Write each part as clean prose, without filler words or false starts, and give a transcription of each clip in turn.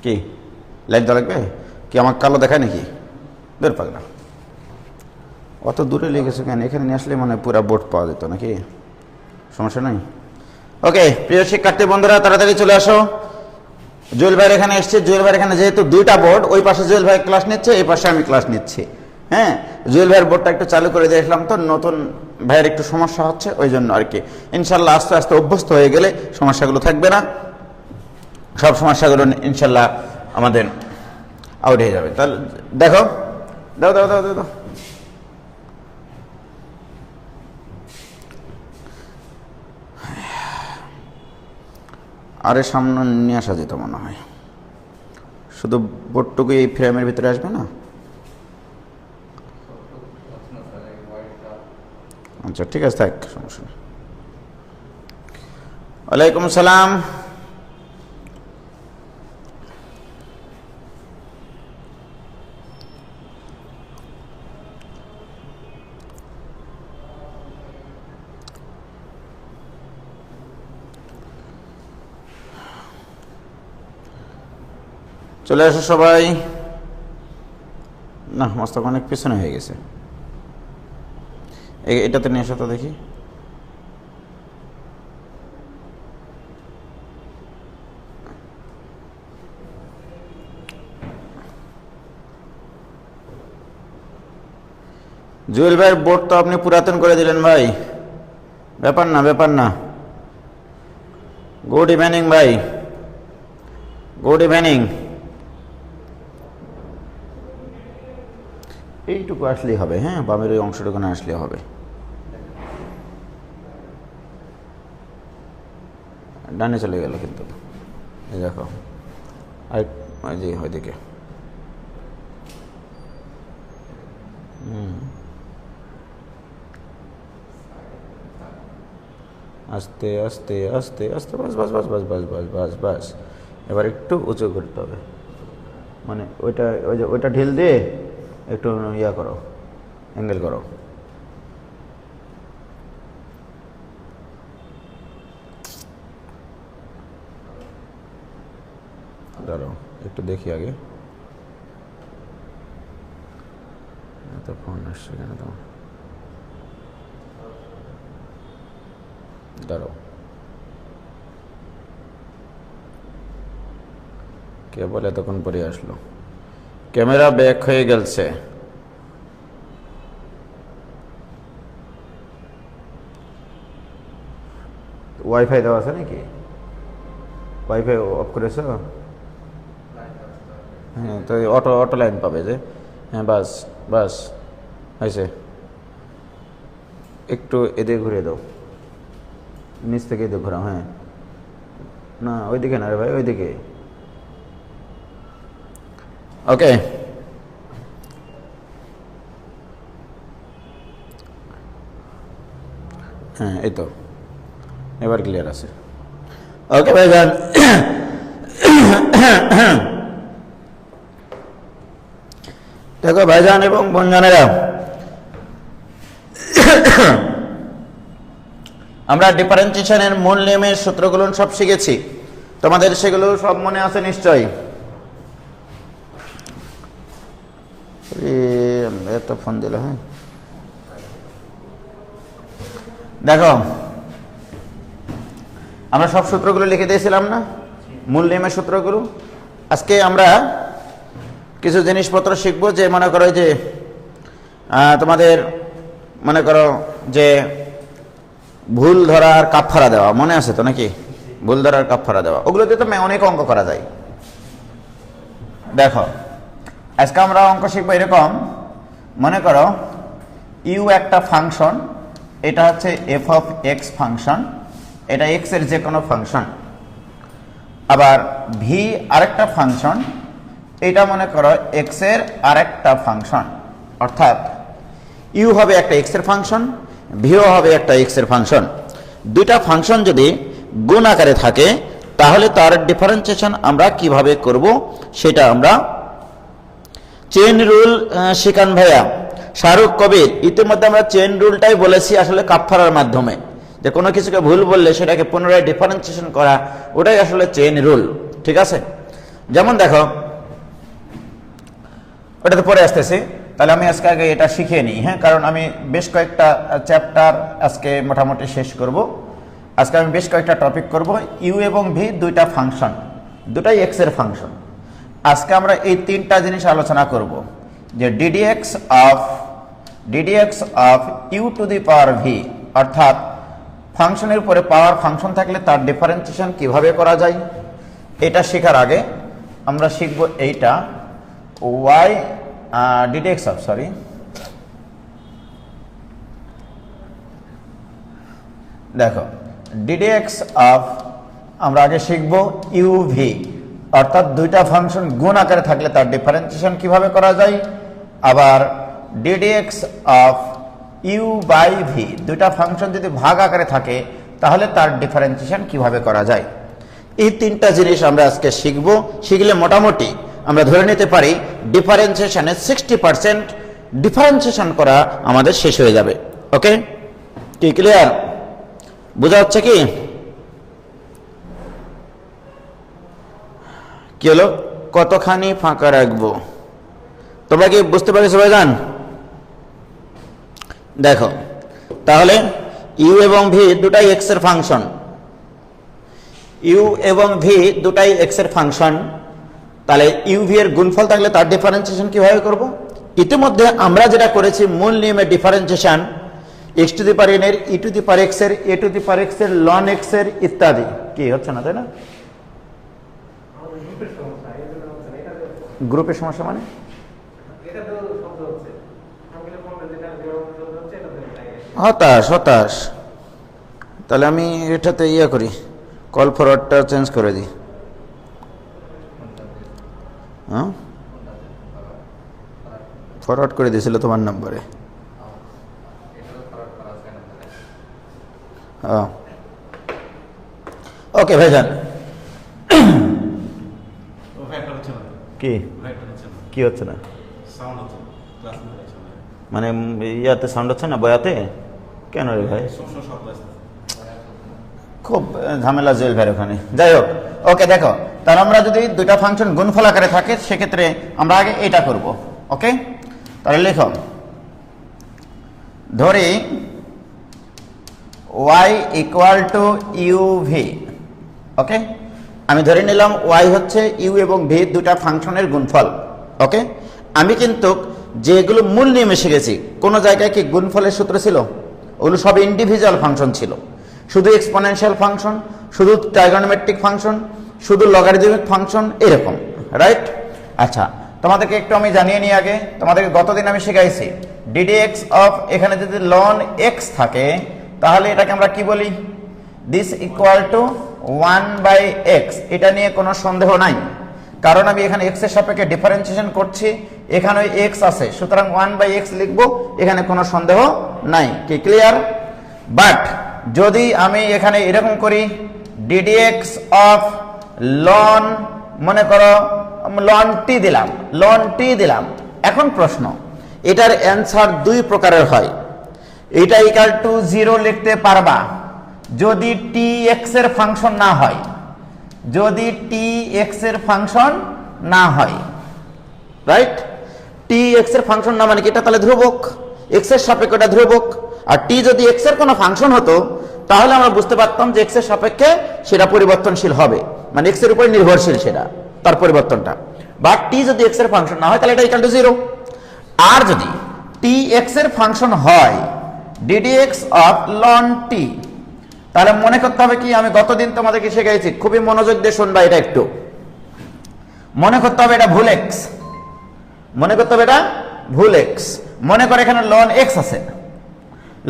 কি লাইট দেওয়া লাগবে? কি আমার কালো দেখায় নাকি? বের পাগলা, অত দূরে লেগেছে কেন? এখানে নিয়ে আসলে মানে পুরো বোর্ড পাওয়া যেত নাকি? সমস্যা নাই। ওকে, প্রিয় শিক্ষার্থী বন্ধুরা, তাড়াতাড়ি চলে আসো। জুয়েল ভাইয়ের এখানে এসছে। জুয়েল ভাইয়ের এখানে যেহেতু দুইটা বোর্ড, ওই পাশে জুয়েল ভাই ক্লাস নিচ্ছে, এই পাশে আমি ক্লাস নিচ্ছি। হ্যাঁ, জুয়েল ভাইয়ের বোর্ডটা একটু চালু করে দেখলাম, তো নতুন ভাইয়ের একটু সমস্যা হচ্ছে, ওই জন্য আর কি। ইনশাল্লাহ আস্তে আস্তে অভ্যস্ত হয়ে গেলে সমস্যাগুলো থাকবে না, সব সমস্যাগুলো ইনশাল্লাহ আমাদের আউট হয়ে যাবে। তাহলে দেখো, দাও দাও দাও দাও দাও। আরে সামনে নিয়ে আসা যেত মনে হয়, শুধু বোর্ডটুকু এই ফ্রেমের ভিতরে আসবে না। আচ্ছা ঠিক আছে, থাক, সমস্যা নেই। ওয়ালাইকুম সালাম। চলে আসো সবাই। না, মস্তক অনেক পিছনে হয়ে গেছে, এটাতে নিয়ে এসো তো দেখি। জুয়েল ভাইয়ের বোর্ড তো আপনি পুরাতন করে দিলেন ভাই, ব্যাপার না ব্যাপার না। গুড ইভিনিং ভাই, গুড ইভিনিং। এইটুকু আসলেই হবে, হ্যাঁ, বামের ওই অংশটুকু না আসলে হবে। ডানে চলে গেল কিন্তু, এই দেখো, আর জি ওইদিকে। আস্তে আস্তে আস্তে আস্তে, বাস বাস বাস বাস বাস বাস বাস বাস। এবার একটু উঁচু করতে হবে, মানে ওইটা, ওই যে ওইটা ঢিল দিয়ে একটু ইয়া করো, অ্যাঙ্গেল করো। দাঁড়াও একটু দেখি আগে, এত ফোন আসছে কেন তোমার? দাঁড়াও, কে বলে এতক্ষণ পরে আসলো? ক্যামেরা ব্যাক হয়ে গেছে। ওয়াইফাই দেওয়া আছে নাকি? ওয়াইফাই অফ করেছ? হ্যাঁ, তো অটো অটো লাইন পাবে যে। হ্যাঁ, বাস বাস হয়েছে। একটু এদিকে ঘুরে দাও, নিচ থেকে এদিকে ঘোরাও। হ্যাঁ, না ওইদিকে না রে ভাই, ওইদিকে। ওকে, হ্যাঁ এই তো এবার ক্লিয়ার আছে। ওকে ভাইজান, দেখো ভাইজান এবং বোনজানেরা, আমরা ডিফারেন্সিয়েশনের মূল নিয়মের সূত্রগুলো সব শিখেছি, তোমাদের সেগুলো সব মনে আছে নিশ্চয়ই। এত ফোন দিল। হ্যাঁ দেখো, আমরা সব সূত্রগুলো লিখে দিয়েছিলাম না, মূল নিয়মের সূত্রগুলো। আজকে আমরা কিছু জিনিসপত্র শিখবো, যে মনে করো যে তোমাদের মনে করো যে ভুল ধরা আর কাফফারা দেওয়া মনে আছে তো নাকি? ভুল ধরা আর কাফফারা দেওয়া, ওগুলোতে তো অনেক অঙ্ক করা যায়। দেখো আজকে আমরা অঙ্ক শিখবো এরকম, মনে করো ইউ একটা ফাংশন, এটা হচ্ছে এফ অফ এক্স ফাংশন, এটা এক্স এর যে কোনো ফাংশন। আবার ভি আরেকটা ফাংশন, এটা মনে করো এক্স এর আরেকটা ফাংশন। অর্থাৎ ইউ হবে একটা এক্স এর ফাংশন, ভিও হবে একটা এক্স এর ফাংশন। দুইটা ফাংশন যদি গুণ আকারে থাকে, তাহলে তার ডিফারেন্সিয়েশন আমরা কিভাবে করব সেটা আমরা চেইন রুল শিখান ভাইয়া শাহরুখ কবির। ইতিমধ্যে আমরা চেইন রুলটাই বলেছি আসলে কাফফারার মাধ্যমে, যে কোনো কিছুকে ভুল বললে সেটাকে পুনরায় ডিফারেন্সিয়েশন করা, ওটাই আসলে চেইন রুল। ঠিক আছে, যেমন দেখো, ওটাতে পরে আসতেছি, তাহলে আমি আজকে আগে এটা শিখিয়ে নিই, হ্যাঁ, কারণ আমি বেশ কয়েকটা চ্যাপ্টার আজকে মোটামুটি শেষ করব। আজকে আমি বেশ কয়েকটা টপিক করব। ইউ এবং ভি দুইটা ফাংশন, দুটাই এক্স এর ফাংশন। আজকে আমরা এই তিনটা জিনিস আলোচনা করব, যে ddx of u to the power v, অর্থাৎ ফাংশনের উপরে পাওয়ার ফাংশন থাকলে তার ডিফারেন্সিয়েশন কিভাবে করা যায়। এটা শেখার আগে আমরা শিখব এইটা, ওয়াই ডিডিএক্স অফ, সরি, দেখো ডিডিএক্স অফ আমরা আগে শিখব ইউভি, অর্থাৎ দুইটা ফাংশন গুণ আকারে থাকলে তার ডিফারেন্সিয়েশন কিভাবে করা যায়। আবার ddx of u by v, দুইটা ফাংশন যদি ভাগ আকারে থাকে তাহলে তার ডিফারেন্সিয়েশন কিভাবে করা যায়। এই তিনটা জিনিস আমরা আজকে শিখব। শিখলে মোটামুটি আমরা ধরে নিতে পারি ডিফারেন্সিয়েশনের 60% ডিফারেন্সিয়েশন করা আমাদের শেষ হয়ে যাবে। ওকে, কি ক্লিয়ার? বোঝা হচ্ছে কি? কি হলো, কতখানি ফাঁকা রাখবো? তোমরা কি বুঝতে পারি সবাই? জান দেখো, তাহলে ইউ এবং ভি দুটাই এক্স এর ফাংশন, ইউ এবং ভি দুটাই এক্স এর ফাংশন। তাহলে ইউ ভি এর গুণফল থাকলে তার ডিফারেন্সিয়েশন কিভাবে করব? ইতিমধ্যে আমরা যেটা করেছি মূল নিয়মের differentiation, x two the power N এর, ই টু দি পাওয়ার এক্স এর, এ টু দি পাওয়ার এক্স এর, লন এক্স এর ইত্যাদি। কি হচ্ছে না, তাই না? গ্রুপের সমস্যা মানে হতাশ। তাহলে আমি এটাতে ইয়ে করি, কল ফরওয়ার্ডটা চেঞ্জ করে দিই। হ্যাঁ, ফরওয়ার্ড করে দিয়েছিল তোমার নম্বরে। ওকে ভাইজান, কি হচ্ছে না মানে ইয়াতে সাউন্ড হচ্ছে না, বয়াতে কেন রে ভাই? খুব ঝামেলা জেল ভাই ওখানে। যাই হোক, ওকে দেখো, তাহলে আমরা যদি দুইটা ফাংশন গুণফল আকারে থাকে সেক্ষেত্রে আমরা আগে এটা করব। ওকে, তাহলে লেখো, ধরি y equal to u v. Okay, আমি ধরে নিলাম y হচ্ছে ইউ এবং ভি দুটা ফাংশনের গুণফল। ওকে, আমি কিন্তু যেগুলো মূল নিয়মে শিখেছি, কোনো জায়গায় কি গুণফলের সূত্র ছিল? ওগুলো সব ইন্ডিভিজুয়াল ফাংশন ছিল, শুধু এক্সপোনেনশিয়াল ফাংশন, শুধু ট্রাইগোনোমেট্রিক ফাংশন, শুধু লগারিদমিক ফাংশন, এরকম, রাইট? আচ্ছা, তোমাদেরকে একটু আমি জানিয়ে নিই আগে, তোমাদেরকে গতদিন আমি শিখাইছি ডিডিএক্স অফ, এখানে যদি লন এক্স থাকে তাহলে এটাকে আমরা কি বলি? This equal two 1/x। এটা নিয়ে কোনো সন্দেহ নাই, কারণ আমি এখানে এক্স এর সাপেক্ষে ডিফারেন্সিয়েশন করছি, এখানে ওই এক্স আছে, সুতরাং 1/x লিখবো, এখানে কোনো সন্দেহ নাই। কি ক্লিয়ার? বাট যদি আমি এখানে এরকম করি, ডিডিএক্স অফ লন, মনে করো লন টি দিলাম, এখন প্রশ্ন, এটার অ্যান্সার দুই প্রকারের হয়। এটা ইকুয়াল টু 0 লিখতে পারবা যদি টি এক্স এর ফাংশন না হয়, যদি টি এক্স এর ফাংশন না হয়, রাইট? টি এক্স এর ফাংশন না মানে কি? এটা তাহলে ধ্রুবক, এক্স এর সাপেক্ষে এটা ধ্রুবক। আর টি যদি এক্স এর কোনো ফাংশন হতো তাহলে আমরা বুঝতে পারতাম যে এক্স এর সাপেক্ষে সেটা পরিবর্তনশীল হবে, মানে এক্স এর উপর নির্ভরশীল সেটা, তার পরিবর্তনটা। বাট টি যদি এক্স এর ফাংশন না হয় তাহলে এটা ইকুয়াল টু 0। আর যদি টি এক্স এর ফাংশন হয়, ডিডিএক্স অফ লন টি, তাহলে মনে করতে হবে কি? আমি গতদিন তোমাদেরকে শেখাইছি, খুবই মনোযোগ দিয়ে শুনবা, এটা একটু মনে করতে হবে এটা ভুল এক্স, মনে করতে হবে এটা ভুল এক্স। মনে করে এখানে লন এক্স আছে,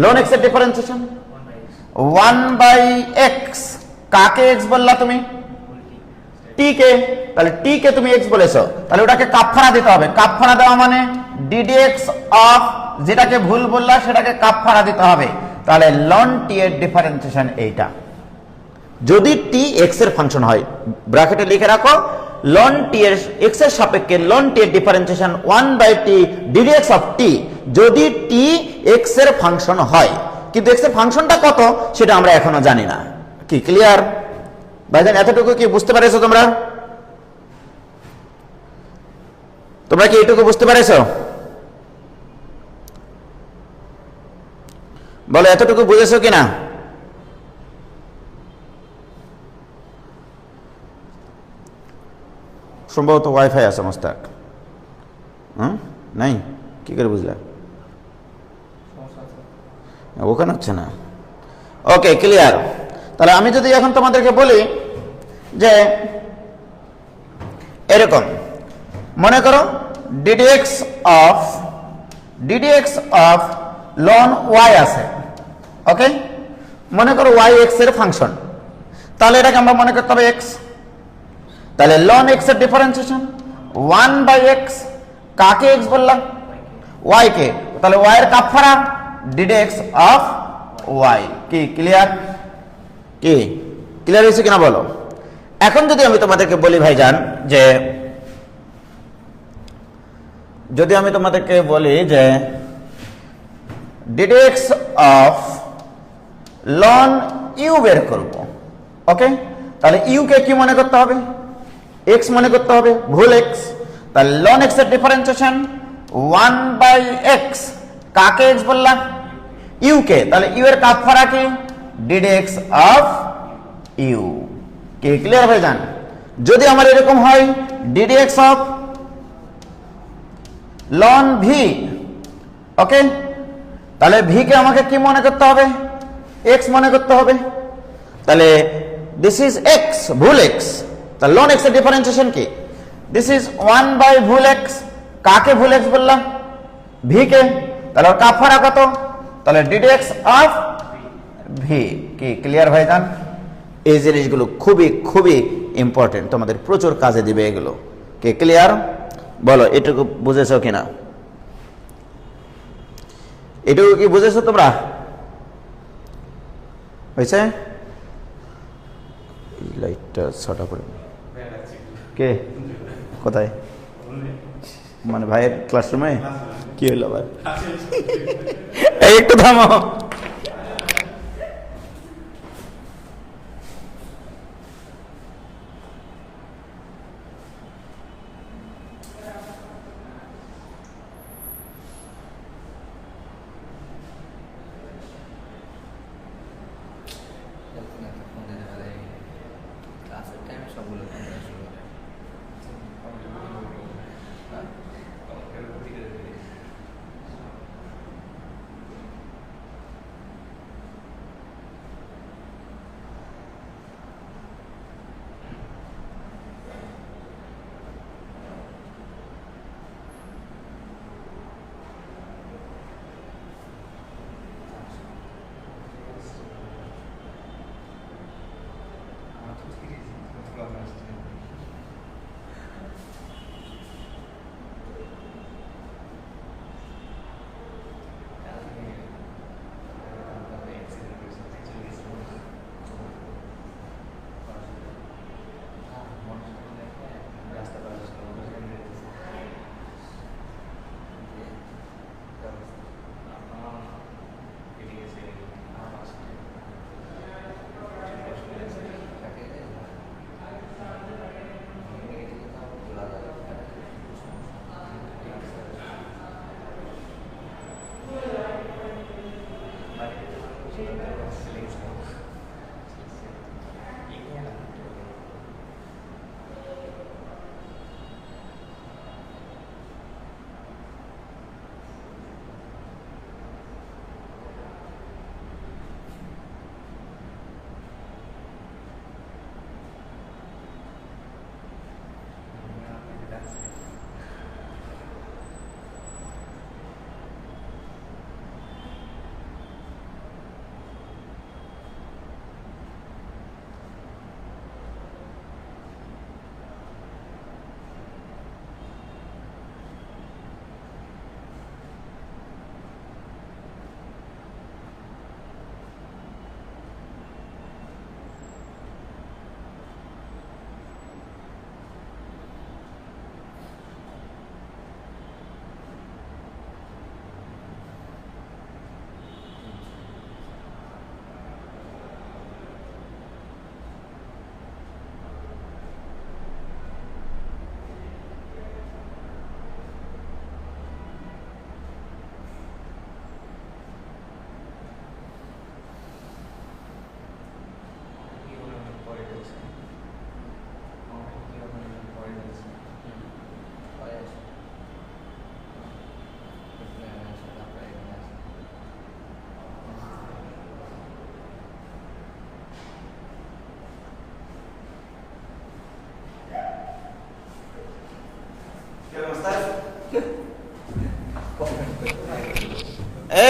লন এক্স এর ডিফারেন্সিয়েশন 1/x। কাকে এক্স বললা তুমি? টি কে। তাহলে টি কে তুমি এক্স বলেছো, তাহলে ওটাকে কাপফারা দিতে হবে। কাপফারা দেওয়া মানে ডিডিএক্স অফ, যেটাকে ভুল বললা সেটাকে কাপফারা দিতে হবে। তাহলে লন টি এর ডিফারেন্সিয়েশন এইটা, যদি টি এক্স এর ফাংশন হয়। ব্র্যাকেটে লিখে রাখো, লন টি এর এক্স এর সাপেক্ষে লন টি এর ডিফারেন্সিয়েশন 1/t ডিডিএক্স অফ টি, যদি টি এক্স এর ফাংশন হয়। কিন্তু এক্স এর ফাংশনটা কত সেটা আমরা এখনো জানি না। কি ক্লিয়ার ভাইজান? এতটুকু কি বুঝতে পারছো তোমরা? তোমরা কি এইটুকু বুঝতে পেরেছো? বলো এতটুকু বুঝেছো কিনা? সম্ভবত ওয়াইফাই আছে মোস্তাক। নাই, কি করে বুঝলে? ওখানে হচ্ছে না। ওকে, ক্লিয়ার। তাহলে আমি যদি এখন তোমাদেরকে বলি যে এরকম মনে করো ডিডিএক্স অফ লন ওয়াই আছে। ওকে, মনে করো ওয়াই এক্স এর ফাংশন, তাহলে এটাকে আমরা মনে করতে হবে এক্স। তাহলে লন এক্স এর ডিফারেন্সিয়েশন 1/x, কাকে এক্স বললাম? ওয়াই কে। তাহলে ওয়াই এর কাফারা ডিডিএক্স অফ ওয়াই। কি ক্লিয়ার? কি ক্লিয়ার হয়েছে কিনা বলো? এখন যদি আমি তোমাদেরকে বলি ভাইজান যে যদি আমি তোমাদেরকে বলি যে ডিডিএক্স অফ লন ইউ বের করব, ওকে, তাহলে ইউ কে কি মনে করতে হবে? এক্স মনে করতে হবে, ভুল এক্স। তাহলে লন এক্স এর ডিফারেন্সিয়েশন 1/x, কাকে এক্স বললাম? ইউ কে। তাহলে ইউ এর কাফারা কি? Ddx of u. কি ক্লিয়ার হয়ে যান? যদি আমার এরকম হয় ddx of ln v, okay, তাহলে ভি কে আমাকে কি মনে করতে হবে? এক্স মনে করতে হবে। তাহলে দিস ইজ এক্স, ভুল এক্স। তাহলে লন এক্স এর ডিফারেন্সিয়েশন কি? দিস ইজ 1 ভুল এক্স, কাকে ভুল এক্স বললাম? V K. তাহলে ওর কাফারা কত? তাহলে ডিডিএক্স অফ ভি। কি ক্লিয়ার হয়ে যান? এই জিনিসগুলো খুবই খুবই ইম্পর্টেন্ট, তোমাদের প্রচুর কাজে দিবে এগুলো। কি ক্লিয়ার? বলো এটুকু বুঝেছো কিনা? এটুকু কি বুঝেছো তোমরা? হয়েছে? লাইটটা ছটা করে কে কোথায়? মানে ভাইয়ের ক্লাসরুমে? কি হলো আবার? একটু থামো।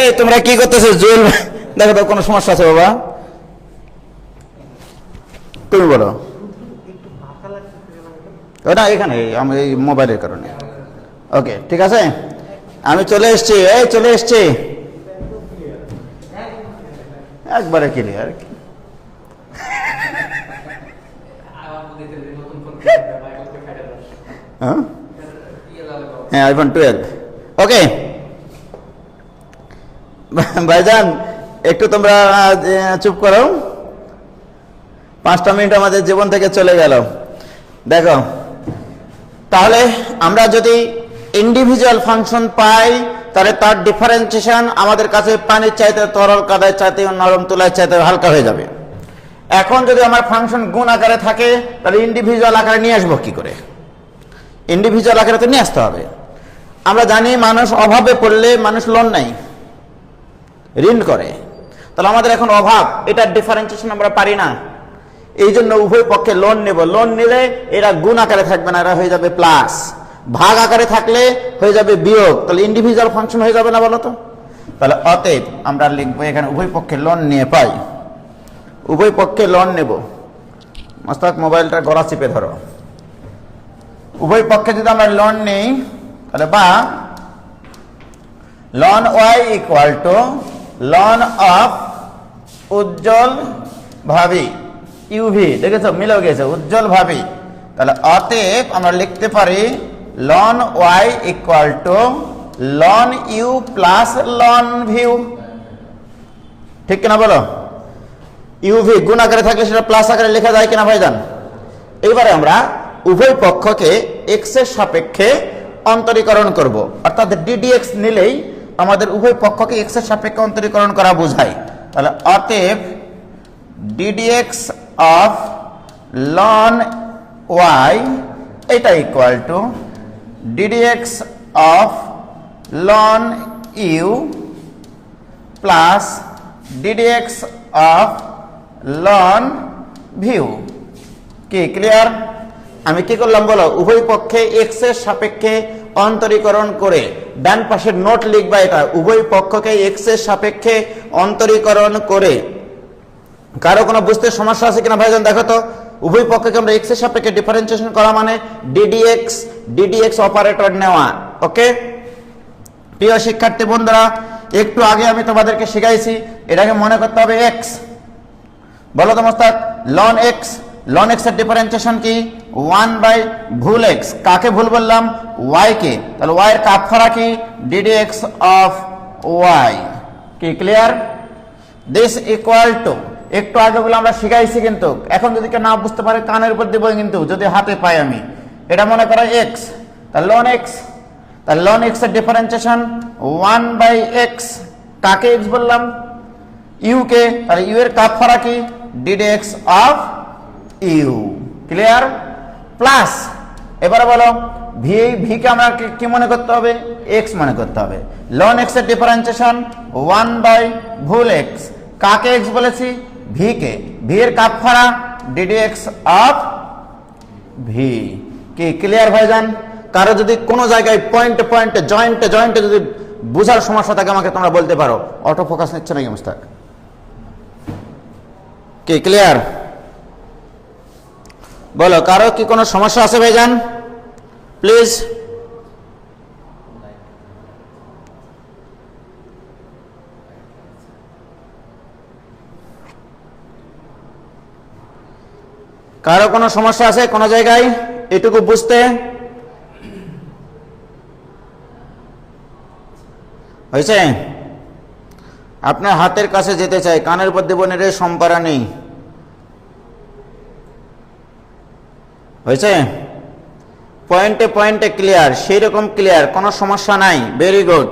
এই তোমরা কি করতেছো? জুল দেখো তো কোনো সমস্যা আছে বাবা? তুমি বলো। ওটা এখানে আমি এই মোবাইলের কারণে। ওকে ঠিক আছে, আমি চলে এসছি। এই চলে এসছি, একবারে ক্লিয়ার। হ্যাঁ আইফোন 12। ওকে ভাইজান একটু তোমরা চুপ করো, 5টা মিনিট আমাদের জীবন থেকে চলে গেল। দেখো তাহলে আমরা যদি ইন্ডিভিজুয়াল ফাংশন পাই তাহলে তার ডিফারেন্সিয়েশন আমাদের কাছে পানির চাইতে, তরল কাদার চাইতে, নরম তুলার চাইতে হালকা হয়ে যাবে। এখন যদি আমার ফাংশন গুণ আকারে থাকে তাহলে ইন্ডিভিজুয়াল আকারে নিয়ে আসবো কি করে? ইন্ডিভিজুয়াল আকারে তো নিয়ে আসতে হবে। আমরা জানি মানুষ অভাবে পড়লে মানুষ লোন নেয়, ঋণ করে। তাহলে আমাদের এখন অভাব, এটার ডিফারেন্সিয়েশন আমরা পারি না, এই জন্য উভয় পক্ষে লোন নেব। লোন নিলে এরা গুণ আকারে থাকবে না, এরা হয়ে যাবে প্লাস। ভাগ আকারে থাকলে হয়ে যাবে বিয়োগ। তাহলে ইন্ডিভিজুয়াল ফাংশন হয়ে যাবে না বলো তো? তাহলে অতএব আমরা লিখবো এখানে উভয় পক্ষে লোন নিয়ে পাই। উভয় পক্ষে লোন নেব। মস্তক মোবাইলটা গলা চিপে ধরো। উভয় পক্ষে যদি আমরা লোন নেই তাহলে বা লন ওয়াই ইকুয়াল টু লন অফ উজ্জ্বল ভাবি ইউভি। দেখেছো মিলেও গেছে, উজ্জ্বল ভাবি। তাহলে অতএব আমরা লিখতে পারি ln y equal to ln u plus loan v. ঠিক কিনা বলো? ইউভি গুণ আকারে থাকলে সেটা প্লাস আকারে লেখা যায় কিনা ভাইজান? এইবারে আমরা উভয় পক্ষকে এক্স এর সাপেক্ষে অন্তরীকরণ করব, অর্থাৎ ডিডিএক্স নিলেই আমাদের উভয় পক্ষকে এক্স এর সাপেক্ষে অন্তরীকরণ করা বোঝায়। তাহলে অতএব ডিডিএক্স অফ লন ওয়াই এটা equal to ddx of ln u plus ddx of ln v. কি ক্লিয়ার? আমি কি করলাম বলো? উভয় পক্ষে এক্স এর সাপেক্ষে অন্তরীকরণ করে, ডান পাশের নোট লিখবা এটা, উভয় পক্ষকে এক্স এর সাপেক্ষে অন্তরীকরণ করে। কারো কোনো বুঝতে সমস্যা আছে কিনা ভাইজান দেখো তো? উভয় পক্ষকে আমরা এক্স এর সাপেক্ষে ডিফারেন্সিয়েশন করা মানে ডিডিএক্স অপারেটর নেওয়া। ওকে প্রিয় শিক্ষার্থী বন্ধুরা, একটু আগে আমি তোমাদেরকে শিখাইছি এটাকে মনে করতে হবে এক্স। বলো তো Mostak, ln x, ln x এর ডিফারেন্সিয়েশন কি? 1 ভুল এক্স। কাকে ভুল বললাম? ওয়াই কে। তাহলে ওয়াই এর কাপফারা কি? Ddx of y. কি ক্লিয়ার? দিস ইকুয়াল টু, একটু আগে বলে আমরা শিখাইছি, কিন্তু এখন যদি কেউ না বুঝতে পারে কানের উপর দিব, কিন্তু যদি হাতে পাই আমি, এটা মনে করা এক্স। তাহলে লন এক্স, তাহলে লন এক্স এর ডিফারেন্সিয়েশন 1/x। কাকে এক্স বললাম? ইউ কে। তাহলে ইউ এর কাপফারা কি? Ddx of u. Clear? Plus এবারে বলো ভি কে আমরা কি মনে করতে হবে? এক্স মনে করতে হবে। লন এক্স এর ডিফারেন্সিয়েশন 1/ভুল এক্স। কাকে এক্স বলেছি? V K. ভি এর কাপফারা ডিডিএক্স অফ ভি। কি ক্লিয়ার ভাইজান? কারো যদি কোনো জায়গায় পয়েন্টে জয়েন্টে যদি বুঝার সমস্যা থাকে আমাকে তোমরা বলতে পারো। অটো ফোকাস নিচ্ছে নাকি মুস্তাক? কি ক্লিয়ার? বলো কারো কি কোনো সমস্যা আছে ভাইজান? প্লিজ। কারো কোনো সমস্যা আছে কোনো জায়গায় এটুকু বুঝতে? হয়েছে? আপনার হাতের কাছে যেতে চাই, কানের উপর দেবনের সম্পারা নেই। হয়েছে? পয়েন্টে ক্লিয়ার, সেই রকম ক্লিয়ার, কোনো সমস্যা নাই। Very good,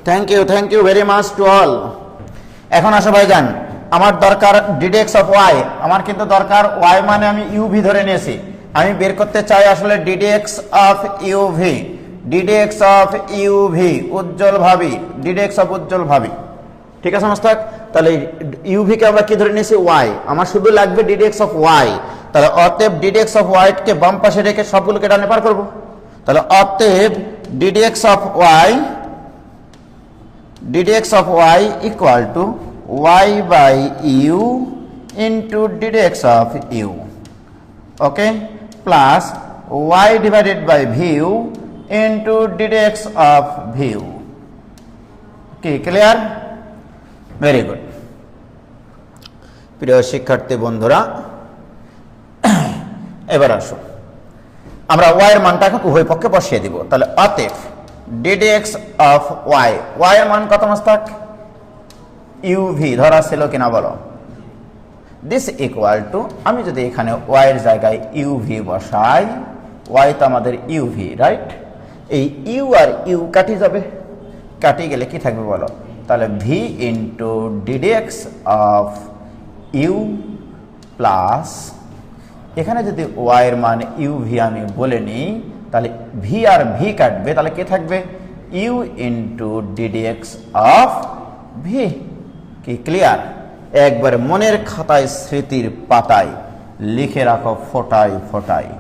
thank you very much to all. এখন আসো ভাইজান, আমার দরকার ডিডিএক্স অফ ওয়াই। আমার কিন্তু দরকার ওয়াই মানে আমি ইউভি ধরে নিয়েছি, আমি বের করতে চাই আসলে d d x of u v. D d x of u v Ujjwal ভাবি, ডিডিএক্স অফ উজ্জ্বল ভাবি। ঠিক আছে মোস্তাক? তাহলে ইউভি কে আমরা কি ধরে নিয়েছি? ওয়াই। আমার শুধু লাগবে ডিডিএক্স অফ ওয়াই। তাহলে অতএব ডিডিএক্স অফ ওয়াই কে বাম পাশে রেখে সবগুলোকে ডানে পার করব। তাহলে অতএব ddx of y ddx of y equal to y by u into ddx of u, okay, plus y divided by vu into ddx of vu. Okay, clear? Very good. প্রিয় শিক্ষার্থী বন্ধুরা, এবার আসো আমরা y এর মানটা এখন উভয় পক্ষে বসিয়ে দিব। তাহলে অতএব ddx of y, y এর মান কত মস্তক? uv ধরা ছিল কিনা বলো? দিস ইকুয়াল টু, আমি যদি এখানে y এর জায়গায় uv বসাই, y তো আমাদের uv, রাইট? এই u আর u কাটি যাবে, কাটি গেলে কি থাকবে বলো? তাহলে v into ddx of u plus, এখানে যদি y এর মান uv আমি বলে নিই, তাহলে v আর v কাটবে, তাহলে কে থাকবে? u into ddx of v। কি ক্লিয়ার? একবার মনের খাতায় স্মৃতির পাতায় লিখে রাখো ফোটায় ফোটায়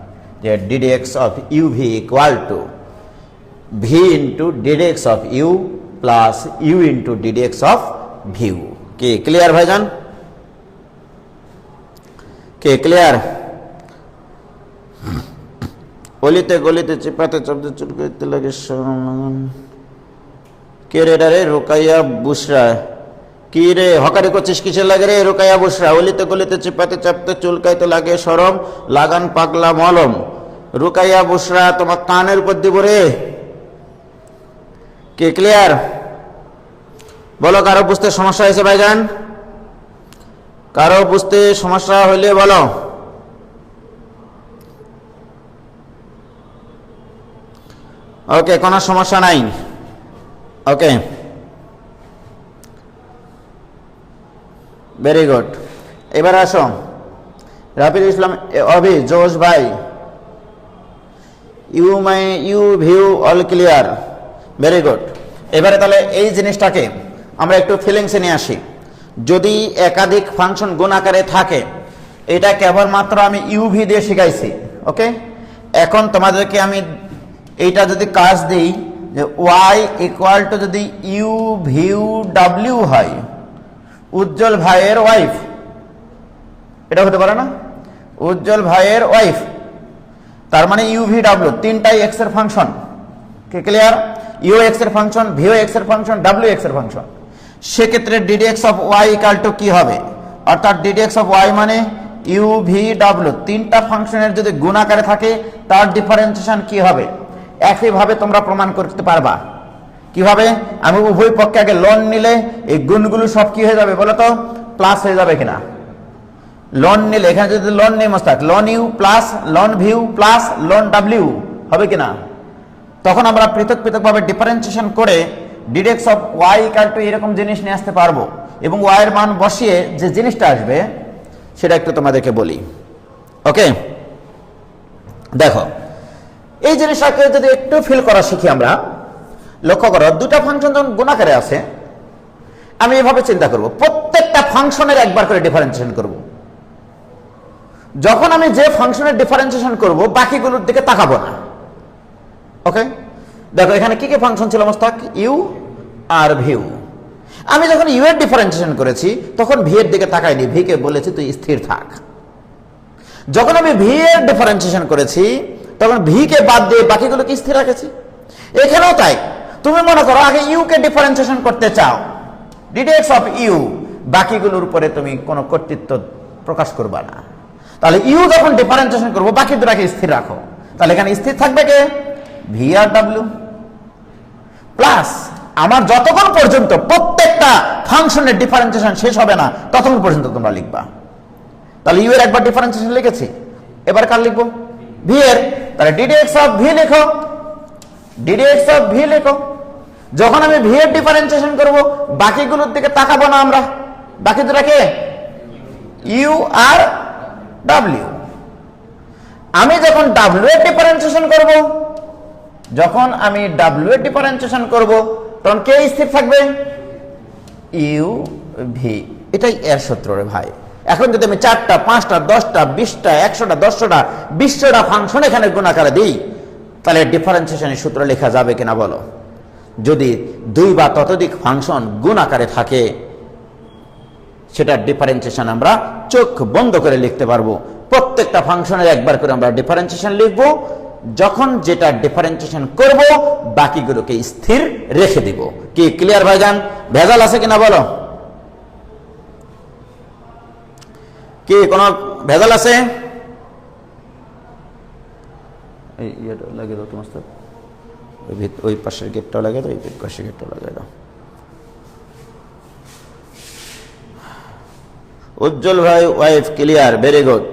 যে ddx of uv equal to v into ddx of u plus u into ddx of v। কি ক্লিয়ার ভাইজান? কে ক্লিয়ার? অলিতে গলিতে চিপাতে চাপতে চুলকাইতে লাগে কে রে রে রোকাইয়া বুসরা, কি রে হকারি করছিস কিসের লাগে রে রোকাইয়া বুসরা? অলিতে গলিতে চিপাতে চাপতে চুলকাইতে লাগে সরম, লাগান পাগলা মলম। রোকাইয়া বুসরা তোমার কানের উপর দিব রে। কে ক্লিয়ার? বলো, কারো বুঝতে সমস্যা হয়েছে ভাইজান? কারো বুঝতে সমস্যা হইলে বলো। ওকে, কোনো সমস্যা নাই। Okay, very good. এবার আসো রাফিল ইসলাম অভি জোশ ভাই, u v all clear, very good. এবারে তাহলে এই জিনিসটাকে আমরা একটু ফিলিংসে নিয়ে আসি। যদি একাধিক ফাংশন গুণ আকারে থাকে, এটা কেবলমাত্র আমি ইউভি দিয়ে শিখাইছি, ওকে। এখন তোমাদেরকে আমি এইটা যদি কাজ দিই যে y ইকুয়াল টু যদি ইউ ভিউ ডাব্লিউ হয়, উজ্জ্বল ভাইয়ের ওয়াইফ, এটা হতে পারে না? উজ্জ্বল ভাইয়ের ওয়াইফ, তার মানে ইউ ভি ডাব্লিউ তিনটাই এক্স এর ফাংশন। কি ক্লিয়ার? ইউ এক্স এর ফাংশন, ভিউ এক্স এর ফাংশন, ডাব্লিউ এক্স এর ফাংশন। সেক্ষেত্রে ddx of y equal two কি হবে? অর্থাৎ ddx অফ y মানে ইউ ভি ডাব্লিউ তিনটা ফাংশনের যদি গুণ আকারে থাকে, তার ডিফারেন্সিয়েশন কি হবে? একইভাবে তোমরা প্রমাণ করতে পারবা। কিভাবে? আমি উভয় পক্ষে আগে লন নিলে এই গুণগুলো সব কি হয়ে যাবে বলো তো? প্লাস হয়ে যাবে কিনা? লন নিলে এখানে যদি লন নেই মস্তাক, লন u plus loan v plus লন ডাব্লিউ হবে কিনা? তখন আমরা পৃথক পৃথকভাবে ডিফারেন্সিয়েশন করে ddx of y equal to এরকম জিনিস নিয়ে আসতে পারবো, এবং y এর মান বসিয়ে যে জিনিসটা আসবে সেটা একটু তোমাদেরকে বলি। ওকে, দেখো এই জিনিসটাকে যদি একটু ফিল করা শিখি আমরা, লক্ষ্য করো দুটা ফাংশন যখন গুণাকারে আছে, আমি এভাবে চিন্তা করব, প্রত্যেকটা ফাংশনের একবার করে ডিফারেন্সিয়েশন করব। যখন আমি যে ফাংশনের ডিফারেন্সিয়েশন করব, বাকিগুলোর দিকে তাকাবো না। ওকে, দেখো এখানে কি কি ফাংশন ছিল মস্তাক? You R view. আমি যখন ইউ এর ডিফারেন্সিয়েশন করেছি, তখন ভি এর দিকে তাকাইনি, ভি কে বলেছি তুই স্থির থাক। যখন আমি ভি এর ডিফারেন্সিয়েশন করেছি, তখন ভি কে বাদ দিয়ে বাকিগুলোকে স্থির রেখেছি। এখানেও তাই, তুমি মনে করো আগে ইউ কে ডিফারেন্সিয়েশন করতে চাও, ddx অফ ইউ, বাকিগুলোর উপরে তুমি কোনো কর্তৃত্ব প্রকাশ করবা না। তাহলে ইউ যখন ডিফারেন্সিয়েশন করবো, বাকি দুটাকে স্থির রাখো। তাহলে এখানে স্থির থাকবে কে? ভি আর ডাব্লিউ। প্লাস আমার যতক্ষণ পর্যন্ত প্রত্যেকটা ফাংশনের ডিফারেন্সিয়েশন শেষ হবে না, ততক্ষণ পর্যন্ত তোমরা লিখবা। তাহলে ইউ এর একবার ডিফারেন্সিয়েশন লিখেছি, এবার কার লিখবো? ভি এর। তাহলে ddx অফ ভি লেখো, ddx অফ ভি লেখো। যখন আমি ভি এর ডিফারেন্সিয়েশন করব, বাকিগুলোর দিকে তাকাবো না আমরা। বাকি দুটাকে ইউ আর ডাব্লিউ। আমি যখন ডাব্লিউ এর ডিফারেন্সিয়েশন করব, যখন আমি ডাব্লিউ এর ডিফারেন্সিয়েশন করব, তখন কে স্থির থাকবে? U V. এটাই এর সূত্র রে ভাই। এখন যদি আমি 4টা 5টা 10টা 20টা 100টা 100টা 200টা ফাংশন এখানে গুণ আকারে দিই, তাহলে ডিফারেন্সিয়েশনের সূত্র লেখা যাবে কিনা বলো? যদি দুই বা ততোধিক ফাংশন গুণ আকারে থাকে, সেটার ডিফারেন্সিয়েশন আমরা চোখ বন্ধ করে লিখতে পারবো। প্রত্যেকটা ফাংশনের একবার করে আমরা ডিফারেন্সিয়েশন লিখবো। যখন যেটা ডিফারেন্সিয়েশন করব, বাকিগুলোকে স্থির রেখে দিব। কি ক্লিয়ার ভাইজান? ভেজাল আছে কিনা বলো? কি কোনো ভেজাল আছে? এই ইয়েটা লাগিয়ে দাও তোমার সাথে, ওই পাশের গেটটা লাগিয়ে দাও, এই পাশের গেটটা লাগিয়ে দাও। উজ্জ্বল ভাই ওয়াইফ ক্লিয়ার, ভেরি গুড।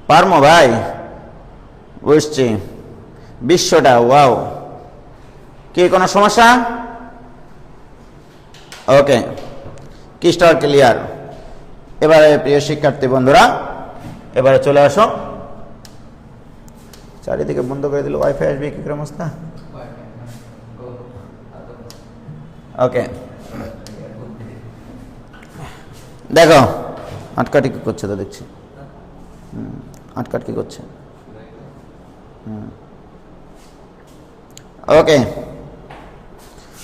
পারমো ভাই, বুঝছি বিশ্বটা, ওয়াও। কি কোনো সমস্যা? ওকে, ক্রিস্টাল ক্লিয়ার। এবারে প্রিয় শিক্ষার্থী বন্ধুরা, এবারে চলে আসো। চারিদিকে বন্ধ করে দিল, ওয়াইফাই আসবে কি করে মস্তা? ওকে, দেখো আটকাটি কি করছে তো দেখছি। আটকাট কি করছে? ওকে,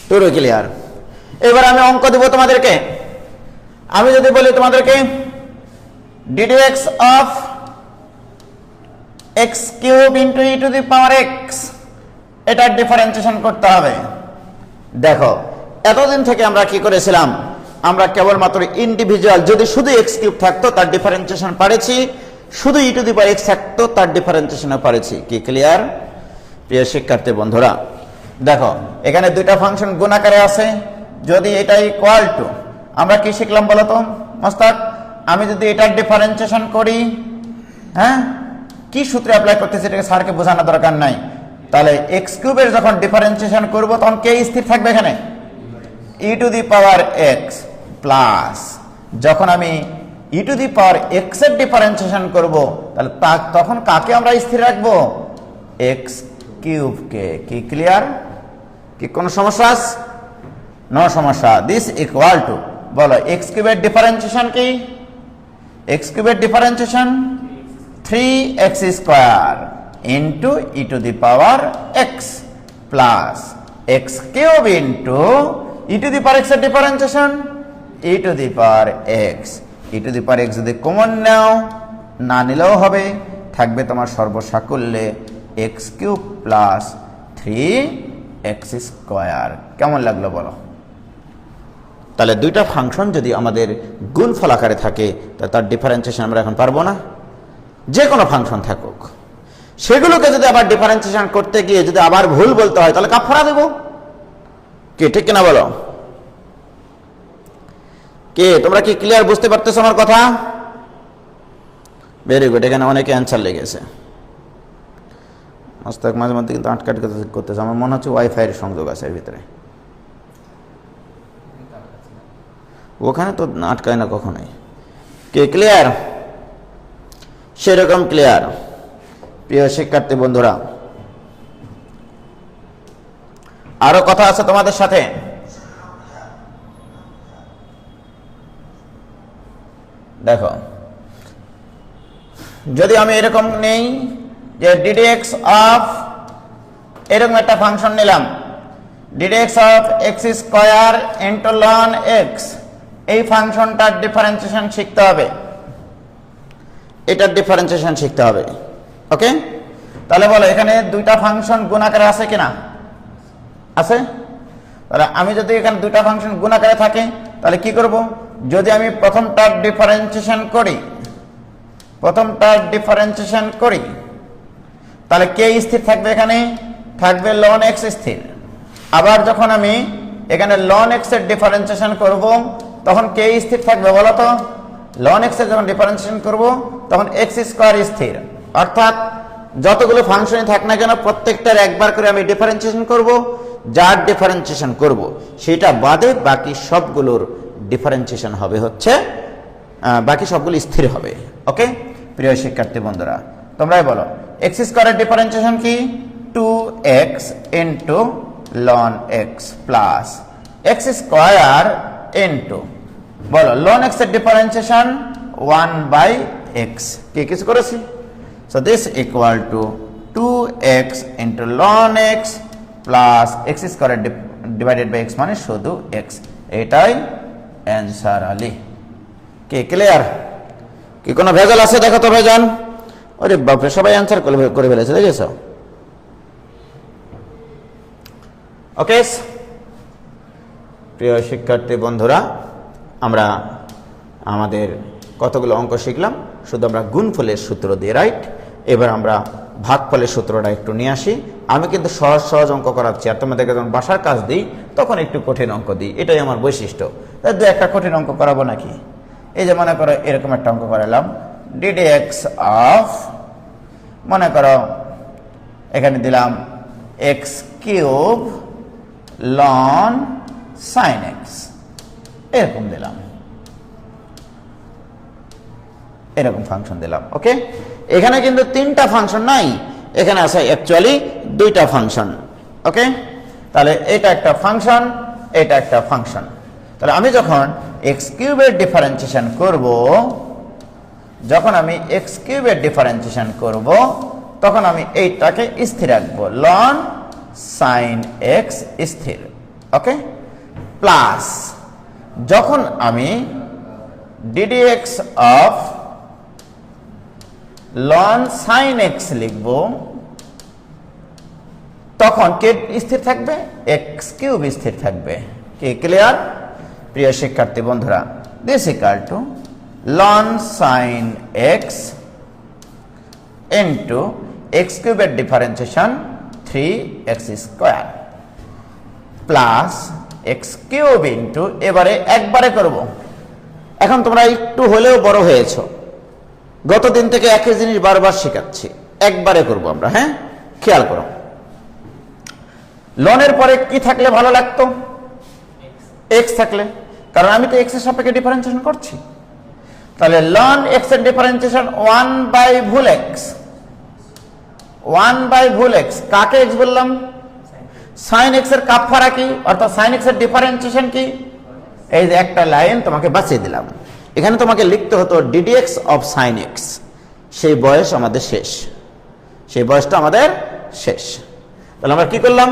পুরো ক্লিয়ার। এবার আমি অঙ্ক দেব তোমাদেরকে। আমি যদি বলি তোমাদেরকে ddx of x cube into e to the power x, এটার ডিফারেন্সিয়েশন করতে হবে। দেখো এতদিন থেকে আমরা কি করেছিলাম, আমরা কেবলমাত্র ইন্ডিভিজুয়াল, যদি শুধু x কিউব থাকতো তার ডিফারেন্সিয়েশন পারেছি, শুধু e to the power x থাকতো তার ডিফারেন্সিয়েশন পারেছি। কি ক্লিয়ার প্রিয় শিক্ষার্থী বন্ধুরা? দেখো এখানে দুইটা ফাংশন গুণ আকারে আছে। যদি এটা ইকুয়াল টু, আমরা কি শিখলাম বলো তো মোস্তাক? আমি যদি এটার ডিফারেন্সিয়েশন করি, হ্যাঁ কি সূত্রে অ্যাপ্লাই করতেছি এটাকে স্যারকে বোঝানোর দরকার নাই। তাহলে এক্স কিউবের যখন ডিফারেন্সিয়েশন করব তখন কে স্থির থাকবে এখানে? E to the power x plus, যখন আমি e to the power x এর ডিফারেন্সিয়েশন করব তাহলে তখন কাকে আমরা স্থির রাখবো? এক্স কিউবকে। কি ক্লিয়ার? কি কোনো সমস্যা? নো সমস্যা। দিস ইকুয়াল টু, বলো এক্স কিউবের ডিফারেন্সিয়েশন কি? এক্স কিউবের differentiation 3x square into e to the power x plus x cube into e to the power x এর differentiation e to the power x. E to the power x যদি common নাও, না নিলেও হবে, থাকবে তোমার সর্বসাকুল্যে x cube plus 3x square. কেমন লাগলো বলো? তাহলে দুইটা ফাংশন যদি আমাদের গুণফল আকারে থাকে তাহলে তার ডিফারেন্সিয়েশন আমরা এখন পারবো না। যে কোনো ফাংশন থাকুক, সেগুলোকে যদি আবার ডিফারেন্সিয়েশন করতে গিয়ে যদি আবার ভুল বলতে হয় তাহলে কাফারা দেব। কে ঠিক কিনা বলো? কে তোমরা কি ক্লিয়ার বুঝতে পারতেছো আমার কথা? Very good. এখানে অনেকে অ্যান্সার লেগেছে। মস্তক মাঝে মধ্যে কিন্তু আটকাটকে করতেছে, আমার মনে হচ্ছে ওয়াইফাইয়ের সংযোগ আছে এর ভিতরে। ওখানে তো আটকায় না কখনোই। কে ক্লিয়ার? সেরকম ক্লিয়ার প্রিয় শিক্ষার্থী বন্ধুরা। আরো কথা আছে তোমাদের সাথে। দেখো যদি আমি এরকম নেই যে ddx অফ, এরকম একটা ফাংশন নিলাম, ddx of x square into ln x, এই ফাংশনটার ডিফারেন্সিয়েশন শিখতে হবে, এটার ডিফারেন্সিয়েশন শিখতে হবে। ওকে, তাহলে বলো এখানে দুইটা ফাংশন গুণ আকারে আছে কিনা? আছে। তাহলে আমি যদি এখানে দুইটা ফাংশন গুণ আকারে থাকে তাহলে কি করব? যদি আমি প্রথমটার ডিফারেন্সিয়েশন করি, তাহলে কে স্থির থাকবে? এখানে থাকবে লন এক্স স্থির। আবার যখন আমি এখানে লন এক্স এর ডিফারেন্সিয়েশন করব তখন কে স্থির থাকবে বলো তো? লন এক্স এর যখন ডিফারেন্সিয়েশন করব তখন এক্স স্কয়ার স্থির। অর্থাৎ যতগুলো ফাংশনই থাক না কেন প্রত্যেকটার একবার করে আমি ডিফারেন্সিয়েশন করব, যার ডিফারেন্সিয়েশন করব সেটা বাদে বাকি সবগুলোর ডিফারেন্সিয়েশন হবে হচ্ছে, বাকি সবগুলো স্থির হবে। ওকে প্রিয় শিক্ষার্থী বন্ধুরা, তোমরাই বলো এক্স স্কয়ারের ডিফারেন্সিয়েশন কি? 2x into ln x plus x square into, বলো লন এক্স এর ডিফারেন্সিয়েশন 1/x। কি কিছু করেছি? So this equal to 2x into ln x plus x square divided by x মানে শুধু এক্স, এটাই অ্যান্সার আলী। কি ক্লিয়ার? কি কোনো ভেজাল আছে দেখো তো ভাইজান? ওরে বাপরে, সবাই অ্যান্সার করে ফেলেছে, দেখেছ? ওকে প্রিয় শিক্ষার্থী বন্ধুরা, আমরা আমাদের কতগুলো অঙ্ক শিখলাম, শুধু আমরা গুণফলের সূত্র দিয়ে, রাইট? এবার আমরা ভাগফলের সূত্রটা একটু নিয়ে আসি। আমি কিন্তু সহজ সহজ অঙ্ক করাচ্ছি, আর তোমাদেরকে যখন বাসার কাজ দিই তখন একটু কঠিন অঙ্ক দিই, এটাই আমার বৈশিষ্ট্য। তাই দু একটা কঠিন অঙ্ক করাবো নাকি? এই যে মনে করো এরকম একটা অঙ্ক করালাম, ডিডিএক্স অফ, মনে করো এখানে দিলাম x cube loan sine x, এরকম দিলাম, এরকম ফাংশন দিলাম। ওকে, এখানে কিন্তু তিনটা ফাংশন নাই, এখানে আছে অ্যাকচুয়ালি দুইটা ফাংশন। ওকে, তাহলে এটা একটা ফাংশন, এটা একটা ফাংশন। তাহলে আমি যখন এক্স কিউবের ডিফারেন্সিয়েশন করব, যখন আমি এক্স কিউবের ডিফারেন্সিয়েশন করব, তখন আমি এইটাকে স্থির রাখবো, লন সাইন এক্স স্থির। ওকে, প্লাস যখন আমি ddx of loan sine x লিখব, তখন কে স্থির থাকবে? এক্স কিউব স্থির থাকবে। কি ক্লিয়ার প্রিয় শিক্ষার্থী বন্ধুরা? দিস ইকুয়াল টু লন সাইন এক্স ইন্টু এক্স কিউবের differentiation 3x square plus x cube into, এবারে একবারে করব। এখন তোমরা একটু হলেও বড় হয়েছো, গতদিন থেকে একই জিনিস বারবার শেখাচ্ছি, একবারে করব আমরা। হ্যাঁ, খেয়াল করো, লনের পরে কি থাকলে ভালো লাগতো? এক্স থাকলে, কারণ আমি তো এক্স এর সাপেক্ষে ডিফারেন্সিয়েশন করছি। তাহলে লন এক্স এর ডিফারেন্সিয়েশন 1/ভুল এক্স, 1/ভুল এক্স। কাকে এক্স বললাম? সাইন এক্স এর কাফারা কি, অর্থাৎ সাইন এক্স এর ডিফারেন্সিয়েশন কি? এই যে একটা লাইন তোমাকে বাঁচিয়ে দিলাম। এখানে তোমাকে লিখতে হতো ডিডিএক্স অফ সাইন এক্স, সেই বয়স আমাদের শেষ, সেই বয়সটা আমাদের শেষ। তাহলে আমরা কি করলাম?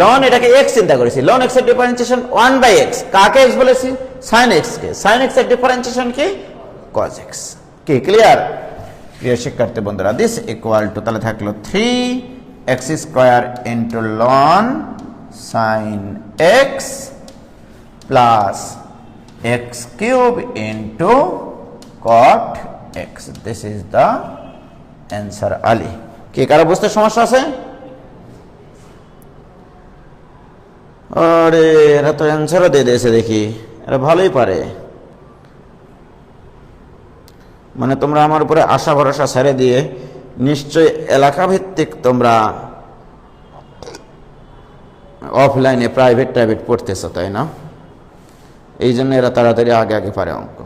লন এটাকে এক্স চিন্তা করেছি, লন এক্স এর ডিফারেন্সিয়েশন 1/x, কাকে এক্স বলেছি? সাইন এক্স কে। সাইন এক্স এর ডিফারেন্সিয়েশন কি? Cos x. কি ক্লিয়ার প্রিয় শিক্ষার্থী বন্ধুরা? দিস ইকুয়াল টু, তাহলে থাকলো 3x square into ln sine x plus x cube into cot x. This is the answer Ali. কি কারো বুঝতে সমস্যা আছে? আরে এরা তো অ্যান্সারও দিয়ে দিয়েছে, দেখি এরা ভালোই পারে। মানে তোমরা আমার উপরে আশা ভরসা ছেড়ে দিয়ে নিশ্চয়ই এলাকা ভিত্তিক তোমরা অফলাইনে প্রাইভেট পড়তেছো, তাই না? এই জন্য এরা তাড়াতাড়ি আগে আগে পারে অঙ্ক।